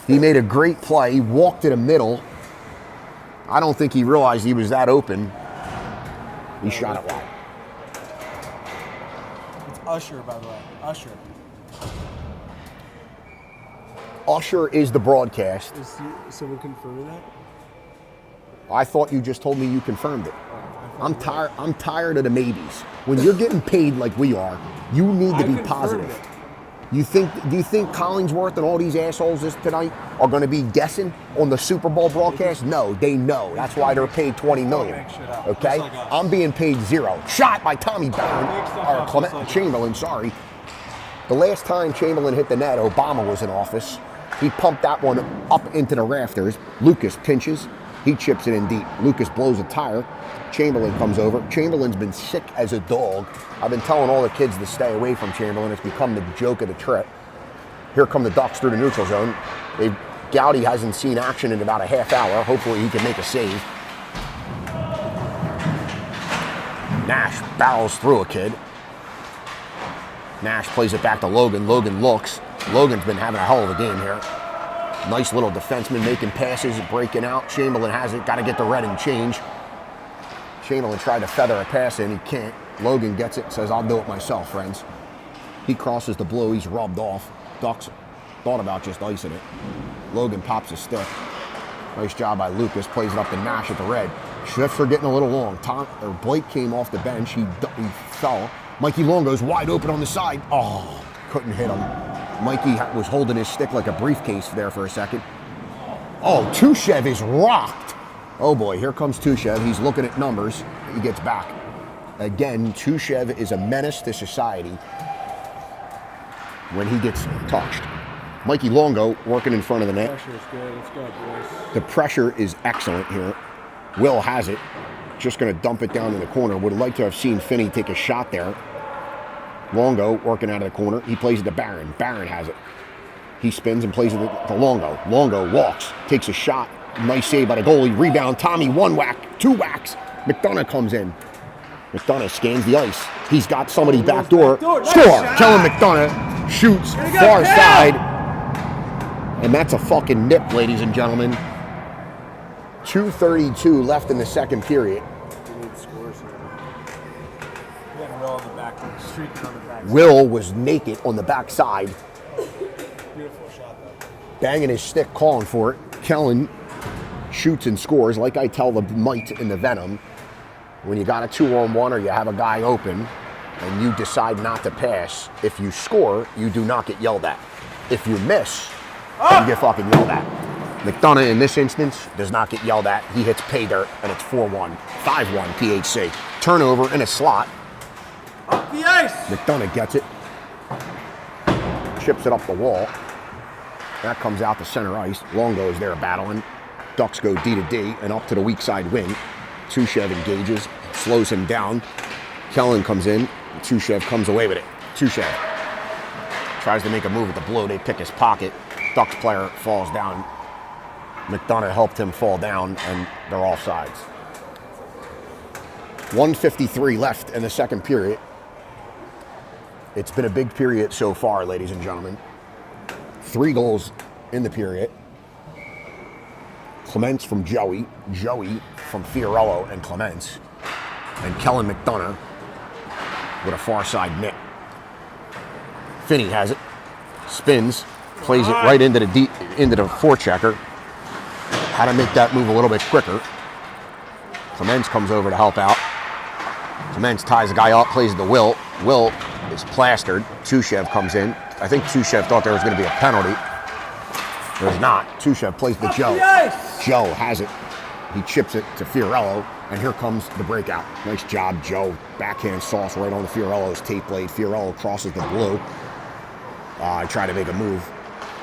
He made a great play. He walked to the middle. I don't think he realized he was that open. He shot it wide. It's Usher, by the way. Usher. Usher is the broadcast. Is someone confirming that? I thought you just told me you confirmed it. I'm tired of the maybes. When you're getting paid like we are, you need to be positive. Do you think Collingsworth and all these assholes tonight are going to be guessing on the Super Bowl broadcast? No, they know. That's why they're paid $20 million. Okay? I'm being paid $0. Shot by Tommy Barron, or Clement Chamberlain, sorry. The last time Chamberlain hit the net, Obama was in office. He pumped that one up into the rafters. Lucas pinches. He chips it in deep. Lucas blows a tire. Chamberlain comes over. Chamberlain's been sick as a dog. I've been telling all the kids to stay away from Chamberlain. It's become the joke of the trip. Here come the Ducks through the neutral zone. Gowdy hasn't seen action in about a half hour. Hopefully he can make a save. Nash barrels through a kid. Nash plays it back to Logan. Logan looks. Logan's been having a hell of a game here. Nice little defenseman making passes, breaking out. Chamberlain has it. Got to get the red and change. Chamberlain tried to feather a pass in. He can't. Logan gets it. Says, I'll do it myself, friends. He crosses the blue. He's rubbed off. Ducks thought about just icing it. Logan pops his stick. Nice job by Lucas. Plays it up to Nash at the red. Shifts are getting a little long. Blake came off the bench. He fell. Mikey Longo's wide open on the side. Oh, couldn't hit him. Mikey was holding his stick like a briefcase there for a second. Oh, Tushev is rocked. Oh boy, here comes Tushev. He's looking at numbers. He gets back. Again, Tushev is a menace to society when he gets touched. Mikey Longo working in front of the net. Pressure is good. Let's go, boys. The pressure is excellent here. Will has it. Just going to dump it down in the corner. Would like to have seen Finney take a shot there. Longo working out of the corner. He plays it to Barron. Barron has it. He spins and plays it to Longo. Longo walks, takes a shot. Nice save by the goalie. Rebound. Tommy, one whack, two whacks. McDonough comes in. McDonough scans the ice. He's got somebody backdoor. Score! Kellen McDonough shoots far side. And that's a fucking nip, ladies and gentlemen. 2:32 left in the second period. Will was naked on the backside. Beautiful shot, though. Banging his stick, calling for it. Kellen shoots and scores. Like I tell the Mite in the Venom, when you got a 2-on-1 or you have a guy open and you decide not to pass, if you score, you do not get yelled at. If you miss, you get fucking yelled at. McDonough, in this instance, does not get yelled at. He hits pay dirt, and it's 4-1. 5-1 PHC. Turnover in a slot. Up the ice! McDonough gets it. Chips it up the wall. That comes out to center ice. Longo is there battling. Ducks go D to D and up to the weak side wing. Tushev engages, slows him down. Kellen comes in. Tushev comes away with it. Tushev tries to make a move at the blue. They pick his pocket. Ducks player falls down. McDonough helped him fall down, and they're offsides. 1:53 left in the second period. It's been a big period so far, ladies and gentlemen. 3 goals in the period. Clements from Joey from Fiorello and Clements, and Kellen McDonough with a far side mitt. Finney has it, spins, plays it right into the forechecker. How to make that move a little bit quicker. Clements comes over to help out. Clements ties the guy up, plays it to Will. Will is plastered. Tushev comes in. I think Tushev thought there was going to be a penalty. There's not. Tushev plays to Joe. Joe has it. He chips it to Fiorello, and here comes the breakout. Nice job, Joe. Backhand sauce right on the Fiorello's tape blade. Fiorello crosses the blue. I try to make a move.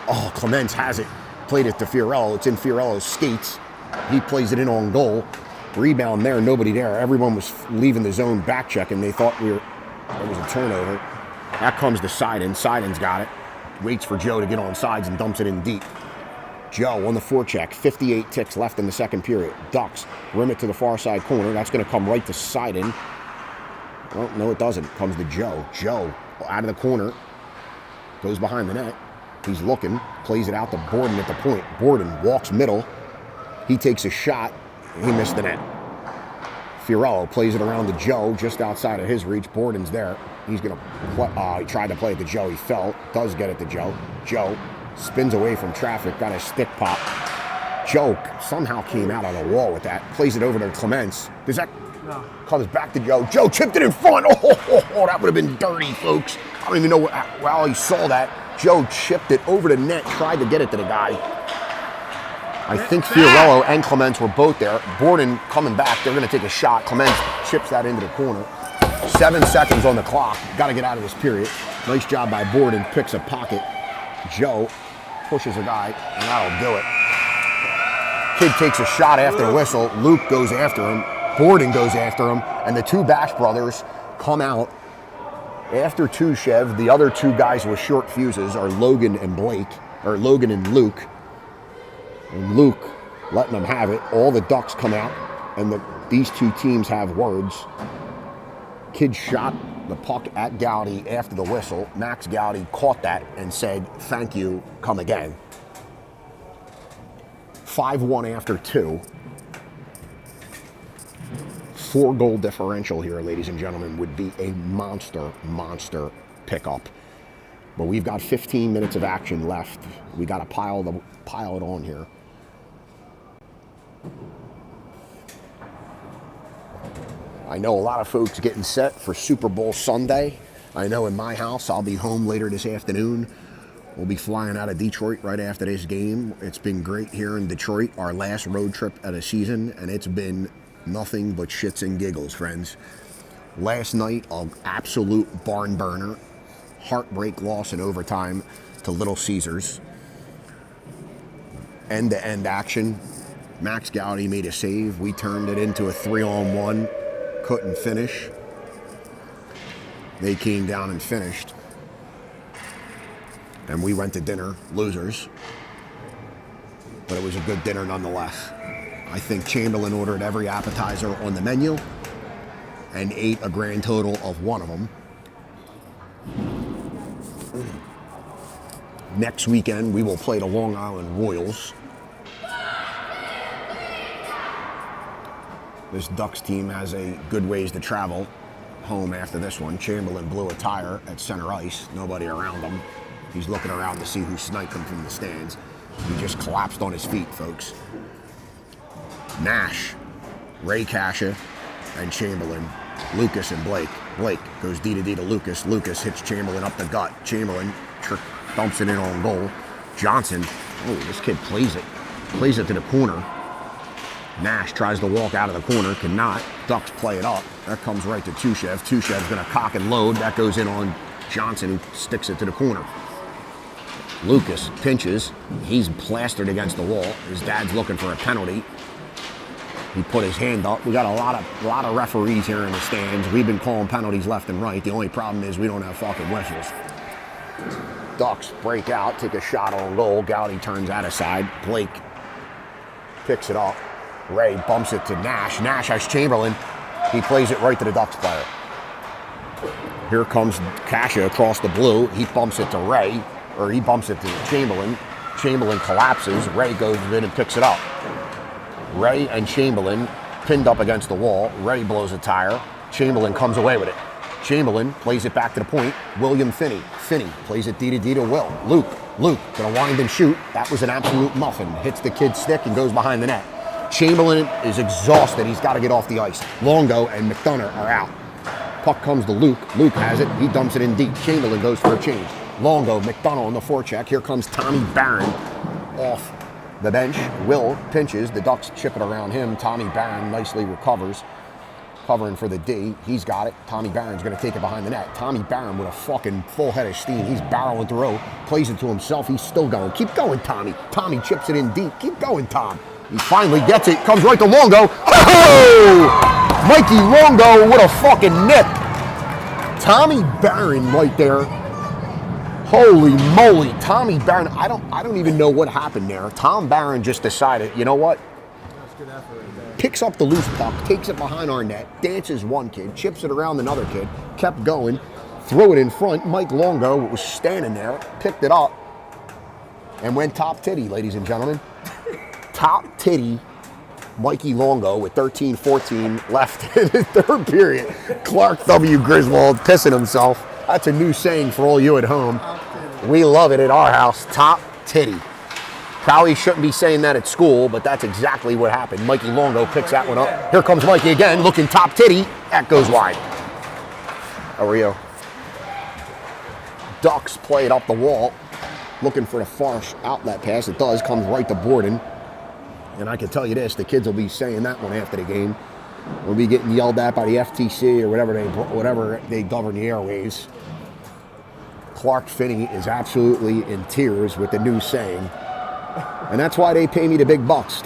Oh, Clements has it. Played it to Fiorello. It's in Fiorello's skates. He plays it in on goal. Rebound there, nobody there. Everyone was leaving the zone back checking. They thought it was a turnover. That comes to Seiden. Seiden's got it. Waits for Joe to get on sides and dumps it in deep. Joe on the forecheck. 58 ticks left in the second period. Ducks rim it to the far side corner. That's going to come right to Seiden. Well, no, it doesn't. Comes to Joe. Joe out of the corner. Goes behind the net. He's looking. Plays it out to Borden at the point. Borden walks middle. He takes a shot. He missed the net. Fiorello plays it around to Joe, just outside of his reach. Borden's there. He's going to he tried to play it to Joe. He fell. Does get it to Joe. Joe spins away from traffic. Got a stick pop. Joe somehow came out on the wall with that. Plays it over to Clements. Does that... No. Comes back to Joe. Joe chipped it in front. That would have been dirty, folks. I don't even know how he saw that. Joe chipped it over the net, tried to get it to the guy. I think Fiorello and Clements were both there. Borden coming back. They're going to take a shot. Clements chips that into the corner. 7 seconds on the clock. Got to get out of this period. Nice job by Borden. Picks a pocket. Joe pushes a guy, and that'll do it. Kid takes a shot after the whistle. Luke goes after him. Borden goes after him. And the two Bash brothers come out after Tushev. The other two guys with short fuses are Logan and Blake, or Logan and Luke. And Luke letting them have it. All the Ducks come out, and these two teams have words. Kid shot the puck at Gowdy after the whistle. Max Gowdy caught that and said, "Thank you, come again." 5-1 after 2. 4-goal differential here, ladies and gentlemen, would be a monster pickup. But we've got 15 minutes of action left. We got to pile it on here. I know a lot of folks getting set for Super Bowl Sunday. I know in my house, I'll be home later this afternoon. We'll be flying out of Detroit right after this game. It's been great here in Detroit, our last road trip of the season, and it's been nothing but shits and giggles, friends. Last night, an absolute barn burner. Heartbreak loss in overtime to Little Caesars. End-to-end action. Max Gowdy made a save. We turned it into a 3-on-1. Couldn't finish. They came down and finished. And we went to dinner, losers. But it was a good dinner nonetheless. I think Chamberlain ordered every appetizer on the menu and ate a grand total of one of them. Next weekend, we will play the Long Island Royals. This Ducks team has a good ways to travel home after this one. Chamberlain blew a tire at center ice. Nobody around him. He's looking around to see who sniped him from the stands. He just collapsed on his feet, folks. Nash, Ray Casha, and Chamberlain. Lucas and Blake. Blake goes D to Lucas. Lucas hits Chamberlain up the gut. Chamberlain dumps it in on goal. Johnson, this kid plays it. Plays it to the corner. Nash tries to walk out of the corner, cannot. Ducks play it up. That comes right to Tushev. Tushev's going to cock and load. That goes in on Johnson, who sticks it to the corner. Lucas pinches. He's plastered against the wall. His dad's looking for a penalty. He put his hand up. We got a lot of referees here in the stands. We've been calling penalties left and right. The only problem is we don't have fucking whistles. Ducks break out, take a shot on goal. Gowdy turns out of side. Blake picks it up. Ray bumps it to Nash. Nash has Chamberlain. He plays it right to the Ducks player. Here comes Casha across the blue. He bumps it to Ray, or he bumps it to Chamberlain. Chamberlain collapses. Ray goes in and picks it up. Ray and Chamberlain pinned up against the wall. Ray blows a tire. Chamberlain comes away with it. Chamberlain plays it back to the point. William Finney. Finney plays it D to Will. Luke gonna wind and shoot. That was an absolute muffin. Hits the kid's stick and goes behind the net. Chamberlain is exhausted. He's got to get off the ice. Longo and McDonough are out. Puck comes to Luke. Luke has it. He dumps it in deep. Chamberlain goes for a change. Longo, McDonough on the forecheck. Here comes Tommy Barron off the bench. Will pinches. The Ducks chip it around him. Tommy Barron nicely recovers. Covering for the D. He's got it. Tommy Barron's going to take it behind the net. Tommy Barron with a fucking full head of steam. He's barreling through. Plays it to himself. He's still going. Keep going, Tommy. Tommy chips it in deep. Keep going, Tom. He finally gets it. Comes right to Longo. Oh! Mikey Longo with a fucking nip. Tommy Barron right there. Holy moly. Tommy Barron. I don't even know what happened there. Tom Barron just decided, you know what? That's good effort right there. Picks up the loose puck, takes it behind our net, dances one kid, chips it around another kid, kept going, threw it in front. Mike Longo was standing there, picked it up, and went top titty, ladies and gentlemen. Top titty Mikey Longo with 13-14 left in the third period. Clark W. Griswold pissing himself. That's a new saying for all you at home. We love it at our house. Top titty. Probably shouldn't be saying that at school, but that's exactly what happened. Mikey Longo picks that one up. Here comes Mikey again, looking top titty. That goes wide. How are you? Ducks play it up the wall, looking for the far outlet pass. It does, comes right to Borden. And I can tell you this, the kids will be saying that one after the game. We'll be getting yelled at by the FTC or whatever they govern the airways. Clark Finney is absolutely in tears with the new saying. And that's why they pay me the big bucks.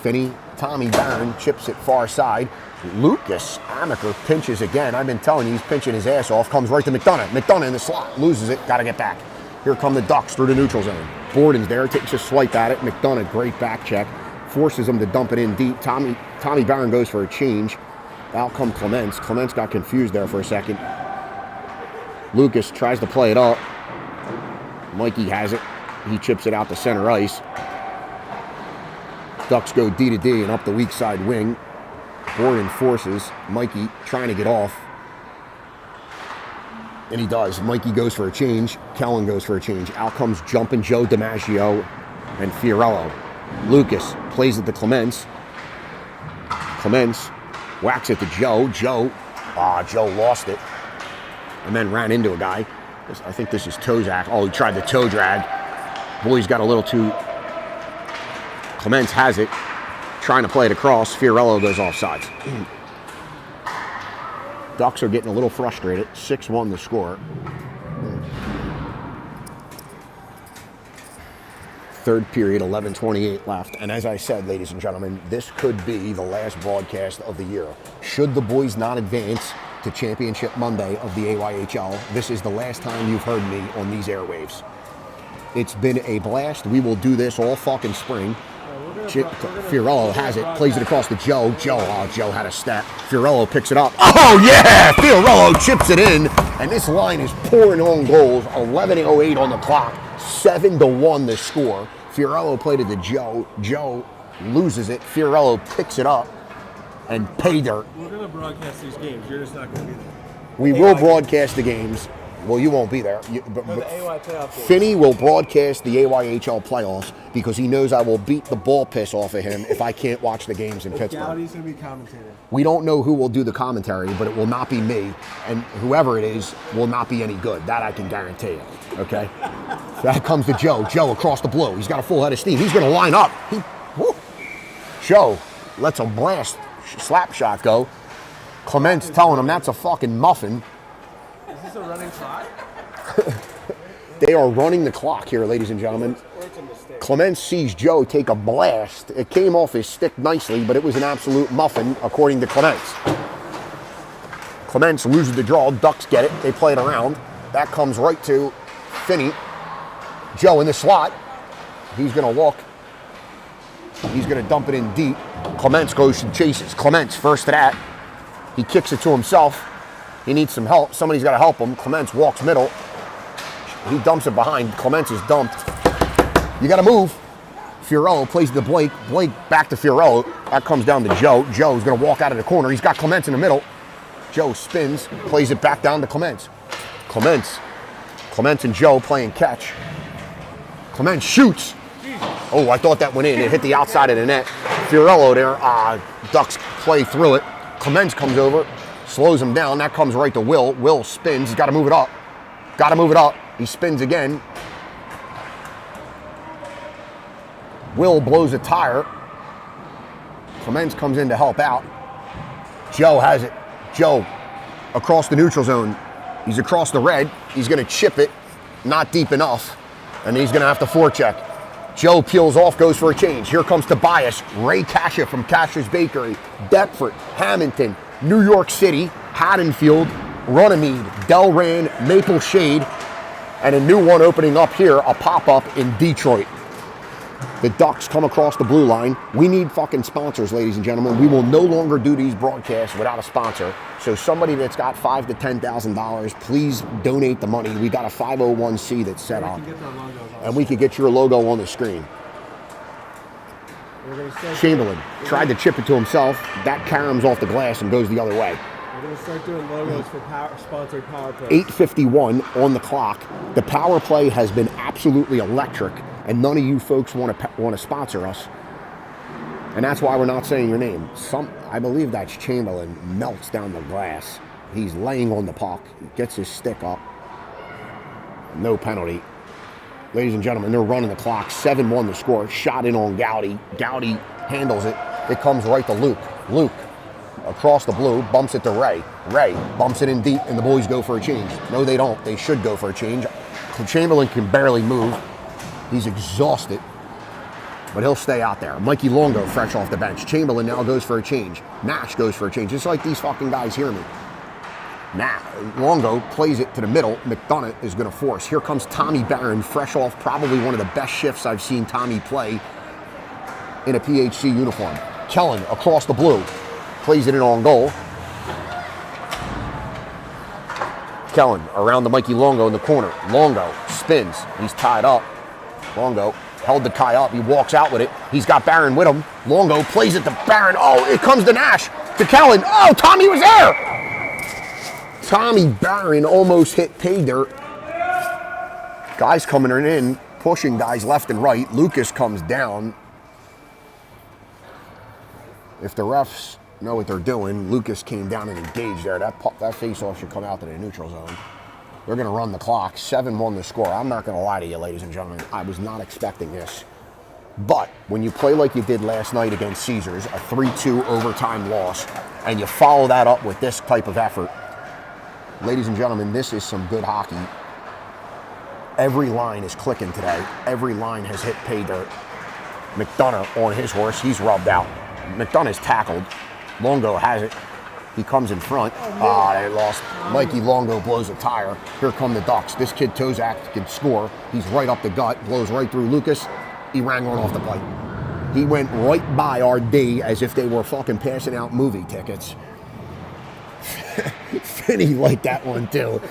Finney, Tommy Barron chips it far side. Lucas Amaker pinches again. I've been telling you, he's pinching his ass off. Comes right to McDonough. McDonough in the slot. Loses it. Got to get back. Here come the Ducks through the neutral zone. Borden's there. Takes a swipe at it. McDonough, great back check. Forces him to dump it in deep. Tommy Barron goes for a change. Out come Clements. Clements got confused there for a second. Lucas tries to play it up. Mikey has it. He chips it out to center ice. Ducks go D to D and up the weak side wing. Borden forces Mikey trying to get off. And he does. Mikey goes for a change. Kellen goes for a change. Out comes jumping Joe DiMaggio and Fiorello. Lucas plays it to Clements. Clements whacks it to Joe. Joe lost it. And then ran into a guy. I think this is Tozak. Oh, he tried the toe drag. Boy's got a little too... Clements has it. Trying to play it across. Fiorello goes offsides. Ducks are getting a little frustrated. 6-1 the score. Third period, 11:28 left. And as I said, ladies and gentlemen, this could be the last broadcast of the year. Should the boys not advance to Championship Monday of the AYHL, this is the last time you've heard me on these airwaves. It's been a blast. We will do this all fucking spring. Fiorello has it, plays it across to Joe. Joe had a step. Fiorello picks it up. Oh yeah! Fiorello chips it in, and this line is pouring on goals. 11:08 on the clock. 7-1 the score. Fiorello played it to Joe. Joe loses it. Fiorello picks it up and pay dirt. We're going to broadcast these games. You're just not going to be there. We will broadcast the games. Well, you won't be there. But the AY playoff games. Finney will broadcast the AYHL playoffs because he knows I will beat the ball piss off of him if I can't watch the games in Pittsburgh. Gowdy's going to be commentating. We don't know who will do the commentary, but it will not be me. And whoever it is will not be any good. That I can guarantee you. Okay? That comes to Joe. Joe across the blue. He's got a full head of steam. He's going to line up. Joe lets a blast slap shot go. Clements telling him that's a fucking muffin. Is this a running clock? They are running the clock here, ladies and gentlemen. Or it's a mistake. Clements sees Joe take a blast. It came off his stick nicely, but it was an absolute muffin, according to Clements. Clements loses the draw. Ducks get it. They play it around. That comes right to Finney. Joe in the slot. He's going to walk. He's going to dump it in deep. Clements goes and chases. Clements first to that. He kicks it to himself. He needs some help. Somebody's got to help him. Clements walks middle. He dumps it behind. Clements is dumped. You got to move. Fiorello plays to Blake. Blake back to Fiorello. That comes down to Joe. Joe's going to walk out of the corner. He's got Clements in the middle. Joe spins, plays it back down to Clements. Clements and Joe playing catch. Clements shoots. Oh, I thought that went in. It hit the outside of the net. Fiorello there. Ducks play through it. Clements comes over, slows him down. That comes right to Will. Will spins. He's got to move it up. He spins again. Will blows a tire. Clements comes in to help out. Joe has it. Joe across the neutral zone. He's across the red. He's going to chip it. Not deep enough. And he's going to have to forecheck. Joe peels off, goes for a change. Here comes Tobias. Ray Cascia from Cassia's Bakery. Deptford, Hamilton, New York City, Haddonfield, Runnymede, Delran, Maple Shade, and a new one opening up here, a pop-up in Detroit. The Ducks come across the blue line. We need fucking sponsors, ladies and gentlemen. We will no longer do these broadcasts without a sponsor. So somebody that's got $5,000 to $10,000, please donate the money. We got a 501c that's set up. And we can get your logo on the screen. We're going to start Chamberlain tried to chip it to himself. That caroms off the glass and goes the other way. We're going to start doing logos for sponsored power plays. 8:51 on the clock. The power play has been absolutely electric, and none of you folks want to sponsor us. And that's why we're not saying your name. I believe that's Chamberlain, melts down the glass. He's laying on the puck, gets his stick up. No penalty. Ladies and gentlemen, they're running the clock. 7-1 the score. Shot in on Gowdy. Gowdy handles it. It comes right to Luke. Luke, across the blue, bumps it to Ray. Ray bumps it in deep, and the boys go for a change. No, they don't. They should go for a change. Chamberlain can barely move. He's exhausted, but he'll stay out there. Mikey Longo, fresh off the bench. Chamberlain now goes for a change. Nash goes for a change. It's like these fucking guys hear me. Longo plays it to the middle. McDonough is going to force. Here comes Tommy Barron, fresh off probably one of the best shifts I've seen Tommy play in a PHC uniform. Kellen across the blue, plays it in on goal. Kellen around to Mikey Longo in the corner. Longo spins. He's tied up. Longo held the tie up. He walks out with it. He's got Barron with him. Longo plays it to Barron. Oh, it comes to Nash. To Kellen. Oh, Tommy was there. Tommy Barron almost hit pay dirt. Guys coming in, pushing guys left and right. Lucas comes down. If the refs know what they're doing, Lucas came down and engaged there. That face-off should come out to the neutral zone. They're going to run the clock. 7-1 the score. I'm not going to lie to you, ladies and gentlemen. I was not expecting this. But when you play like you did last night against Caesars, a 3-2 overtime loss, and you follow that up with this type of effort, ladies and gentlemen, this is some good hockey. Every line is clicking today. Every line has hit pay dirt. McDonough on his horse. He's rubbed out. McDonough's tackled. Longo has it. He comes in front. They lost. Mikey Longo blows a tire. Here come the Ducks. This kid Tozak can score. He's right up the gut. Blows right through Lucas. He rang one off the plate. He went right by our D as if they were fucking passing out movie tickets. Finney liked that one too.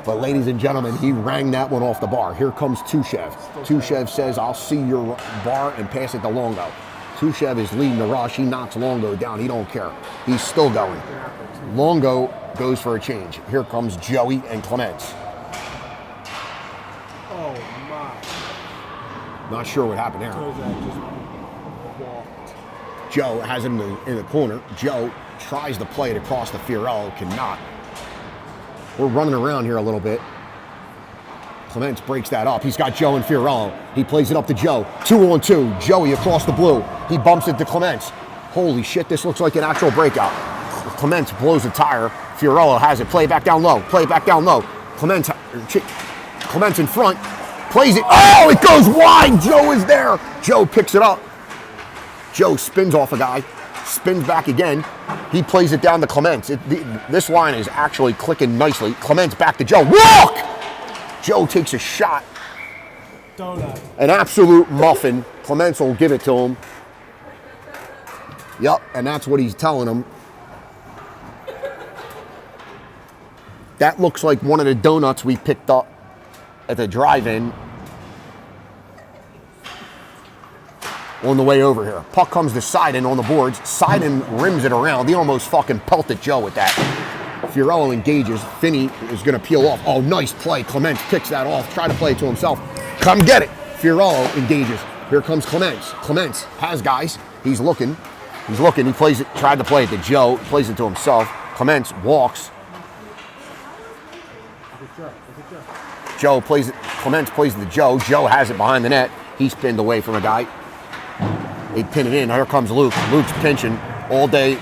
But ladies and gentlemen, he rang that one off the bar. Here comes Tushev. Tushev says, I'll see your bar and pass it to Longo. Tushev is leading the rush. He knocks Longo down. He don't care. He's still going. Longo goes for a change. Here comes Joey and Clements. Oh, my. Not sure what happened there. Kozak just walked. Joe has him in the corner. Joe tries to play it across the Fiorello, cannot. We're running around here a little bit. Clements breaks that up. He's got Joe and Fiorello. He plays it up to Joe. 2-on-2. Joey across the blue. He bumps it to Clements. Holy shit, this looks like an actual breakout. Clements blows a tire. Fiorello has it. Play it back down low. Play it back down low. Clements in front. Plays it. Oh, it goes wide. Joe is there. Joe picks it up. Joe spins off a guy. Spins back again. He plays it down to Clements. This line is actually clicking nicely. Clements back to Joe. Walk! Joe takes a shot. Donut. An absolute muffin. Clements will give it to him. Yep, and that's what he's telling him. That looks like one of the donuts we picked up at the drive-in on the way over here. Puck comes to Seiden on the boards. Seiden rims it around. He almost fucking pelted Joe with that. Fiorello engages. Finney is going to peel off. Oh, nice play. Clements picks that off. Try to play it to himself. Come get it. Fiorello engages. Here comes Clements. Clements has guys. He's looking. He's looking. He plays it. Tried to play it to Joe. Plays it to himself. Clements walks. Joe plays it. Clements plays it to Joe. Joe has it behind the net. He's pinned away from a guy. They pin it in. Here comes Luke. Luke's pinching all day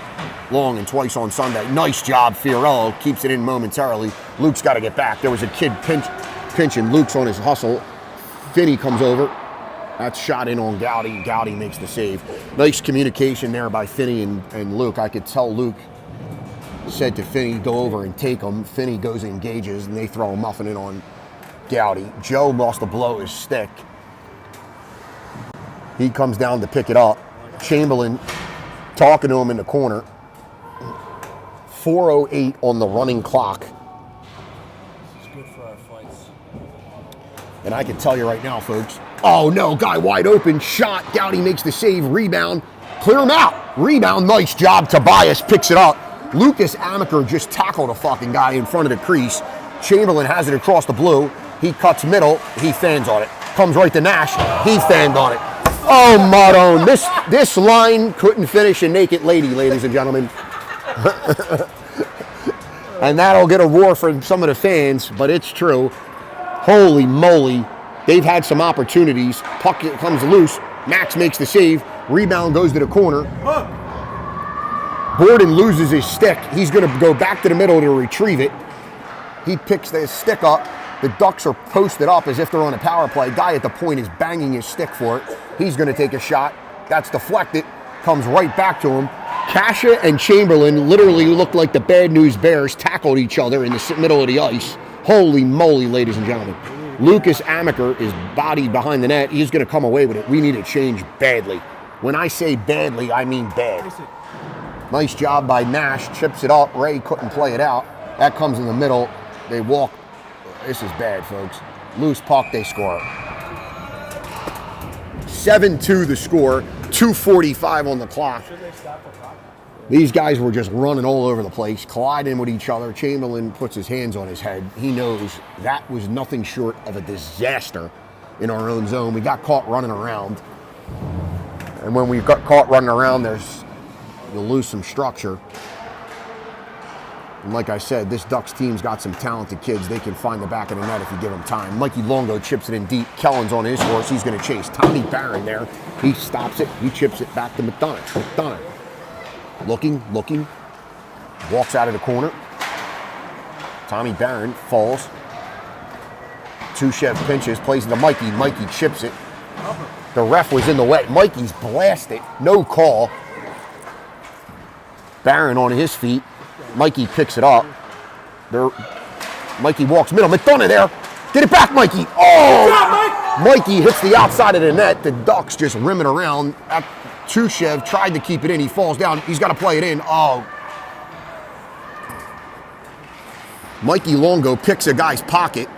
long and twice on Sunday. Nice job, Fiorello. Keeps it in momentarily. Luke's got to get back. There was a kid pinching. Luke's on his hustle. Finney comes over. That's shot in on Gowdy. Gowdy makes the save. Nice communication there by Finney and Luke. I could tell Luke said to Finney, go over and take him. Finney goes and engages, and they throw a muffin in on Gowdy. Joe lost to blow his stick. He comes down to pick it up. Chamberlain talking to him in the corner. 4:08 on the running clock. This is good for our fights. And I can tell you right now, folks, Oh, no, guy wide open. Shot. Gowdy makes the save. Rebound. Clear him out. Rebound. Nice job. Tobias picks it up. Lucas Amaker just tackled a fucking guy in front of the crease. Chamberlain has it across the blue. He cuts middle. He fans on it. Comes right to Nash. He fanned on it. Oh, Madone. This line couldn't finish a naked lady, ladies and gentlemen. And that'll get a roar from some of the fans, but it's true. Holy moly. They've had some opportunities. Puck comes loose. Max makes the save. Rebound goes to the corner. Borden loses his stick. He's going to go back to the middle to retrieve it. He picks his stick up. The Ducks are posted up as if they're on a power play. Guy at the point is banging his stick for it. He's going to take a shot. That's deflected. Comes right back to him. Kasha and Chamberlain literally looked like the Bad News Bears tackled each other in the middle of the ice. Holy moly, ladies and gentlemen. Lucas Amaker is bodied behind the net. He's going to come away with it. We need a change badly. When I say badly, I mean bad. Nice job by Nash. Chips it up. Ray couldn't play it out. That comes in the middle. They walk. This is bad, folks. Loose puck, they score. 7-2 the score. 2:45 on the clock. These guys were just running all over the place, colliding with each other. Chamberlain puts his hands on his head. He knows that was nothing short of a disaster in our own zone. We got caught running around. And when we got caught running around, you'll lose some structure. And like I said, this Ducks team's got some talented kids. They can find the back of the net if you give them time. Mikey Longo chips it in deep. Kellen's on his horse. He's going to chase. Tommy Barron there. He stops it. He chips it back to McDonough. McDonough. Looking. Walks out of the corner. Tommy Barron falls. Tushev pinches. Plays it to Mikey. Mikey chips it. The ref was in the way. Mikey's blasted. No call. Barron on his feet. Mikey picks it up. Mikey walks middle. McDonough there. Get it back, Mikey. Oh! Mikey hits the outside of the net. The Ducks just rimming around. Tushev tried to keep it in. He falls down. He's got to play it in. Oh. Mikey Longo picks a guy's pocket.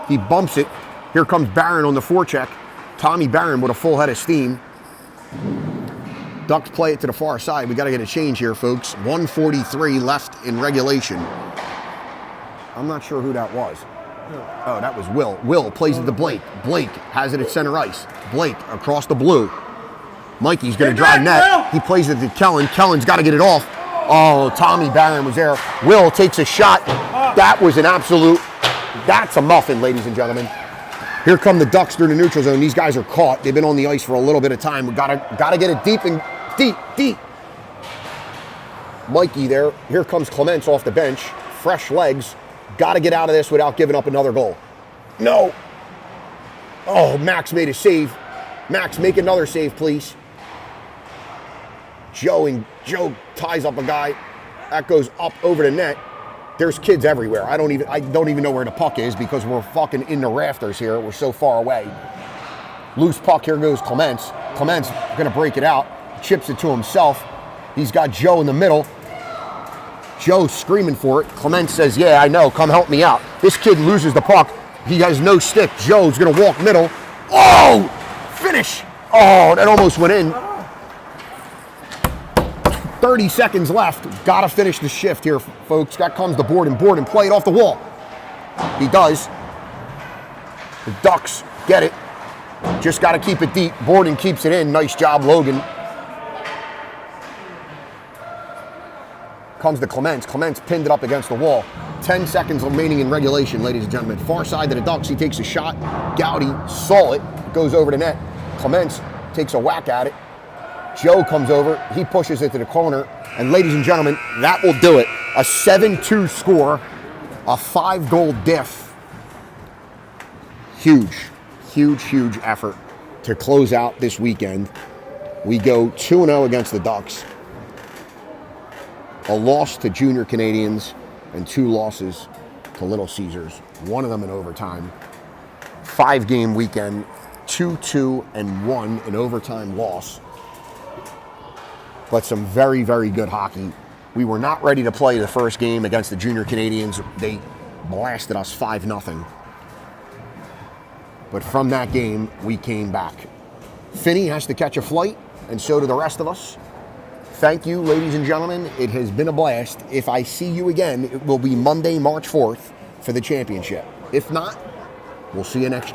He bumps it. Here comes Barron on the forecheck. Tommy Barron with a full head of steam. Ducks play it to the far side. We got to get a change here, folks. 1:43 left in regulation. I'm not sure who that was. Oh, that was Will. Will plays it to Blake. Blake has it at center ice. Blake across the blue. Mikey's going to drive net. He plays it to Kellen. Kellen's got to get it off. Oh, Tommy Barron was there. Will takes a shot. That was an absolute, that's a muffin, ladies and gentlemen. Here come the Ducks through the neutral zone. These guys are caught. They've been on the ice for a little bit of time. We gotta get it deep. Mikey there. Here comes Clements off the bench. Fresh legs. Got to get out of this without giving up another goal. No. Oh, Max made a save. Max, make another save, please. Joe ties up a guy. That goes up over the net. There's kids everywhere. I don't even know where the puck is because we're fucking in the rafters here. We're so far away. Loose puck. Here goes Clements. Clements gonna break it out. Chips it to himself. He's got Joe in the middle. Joe screaming for it. Clements says, yeah, I know. Come help me out. This kid loses the puck. He has no stick. Joe's gonna walk middle. Oh! Finish! Oh, that almost went in. 30 seconds left. Gotta finish the shift here, folks. That comes the Borden. Borden, play it off the wall. He does. The Ducks get it. Just gotta keep it deep. Borden keeps it in. Nice job, Logan. Comes to Clements. Clements pinned it up against the wall. 10 seconds remaining in regulation, ladies and gentlemen. Far side to the Ducks. He takes a shot. Gowdy saw it. It goes over the net. Clements takes a whack at it. Joe comes over. He pushes it to the corner. And ladies and gentlemen, that will do it. A 7-2 score. A 5-goal diff. Huge effort to close out this weekend. We go 2-0 against the Ducks. A loss to Junior Canadians and 2 losses to Little Caesars. One of them in overtime. 5-game weekend. 2-2-1 in overtime loss. But some very good hockey. We were not ready to play the first game against the Junior Canadians. They blasted us 5-0. But from that game, we came back. Finney has to catch a flight, and so do the rest of us. Thank you, ladies and gentlemen. It has been a blast. If I see you again, it will be Monday, March 4th for the championship. If not, we'll see you next year.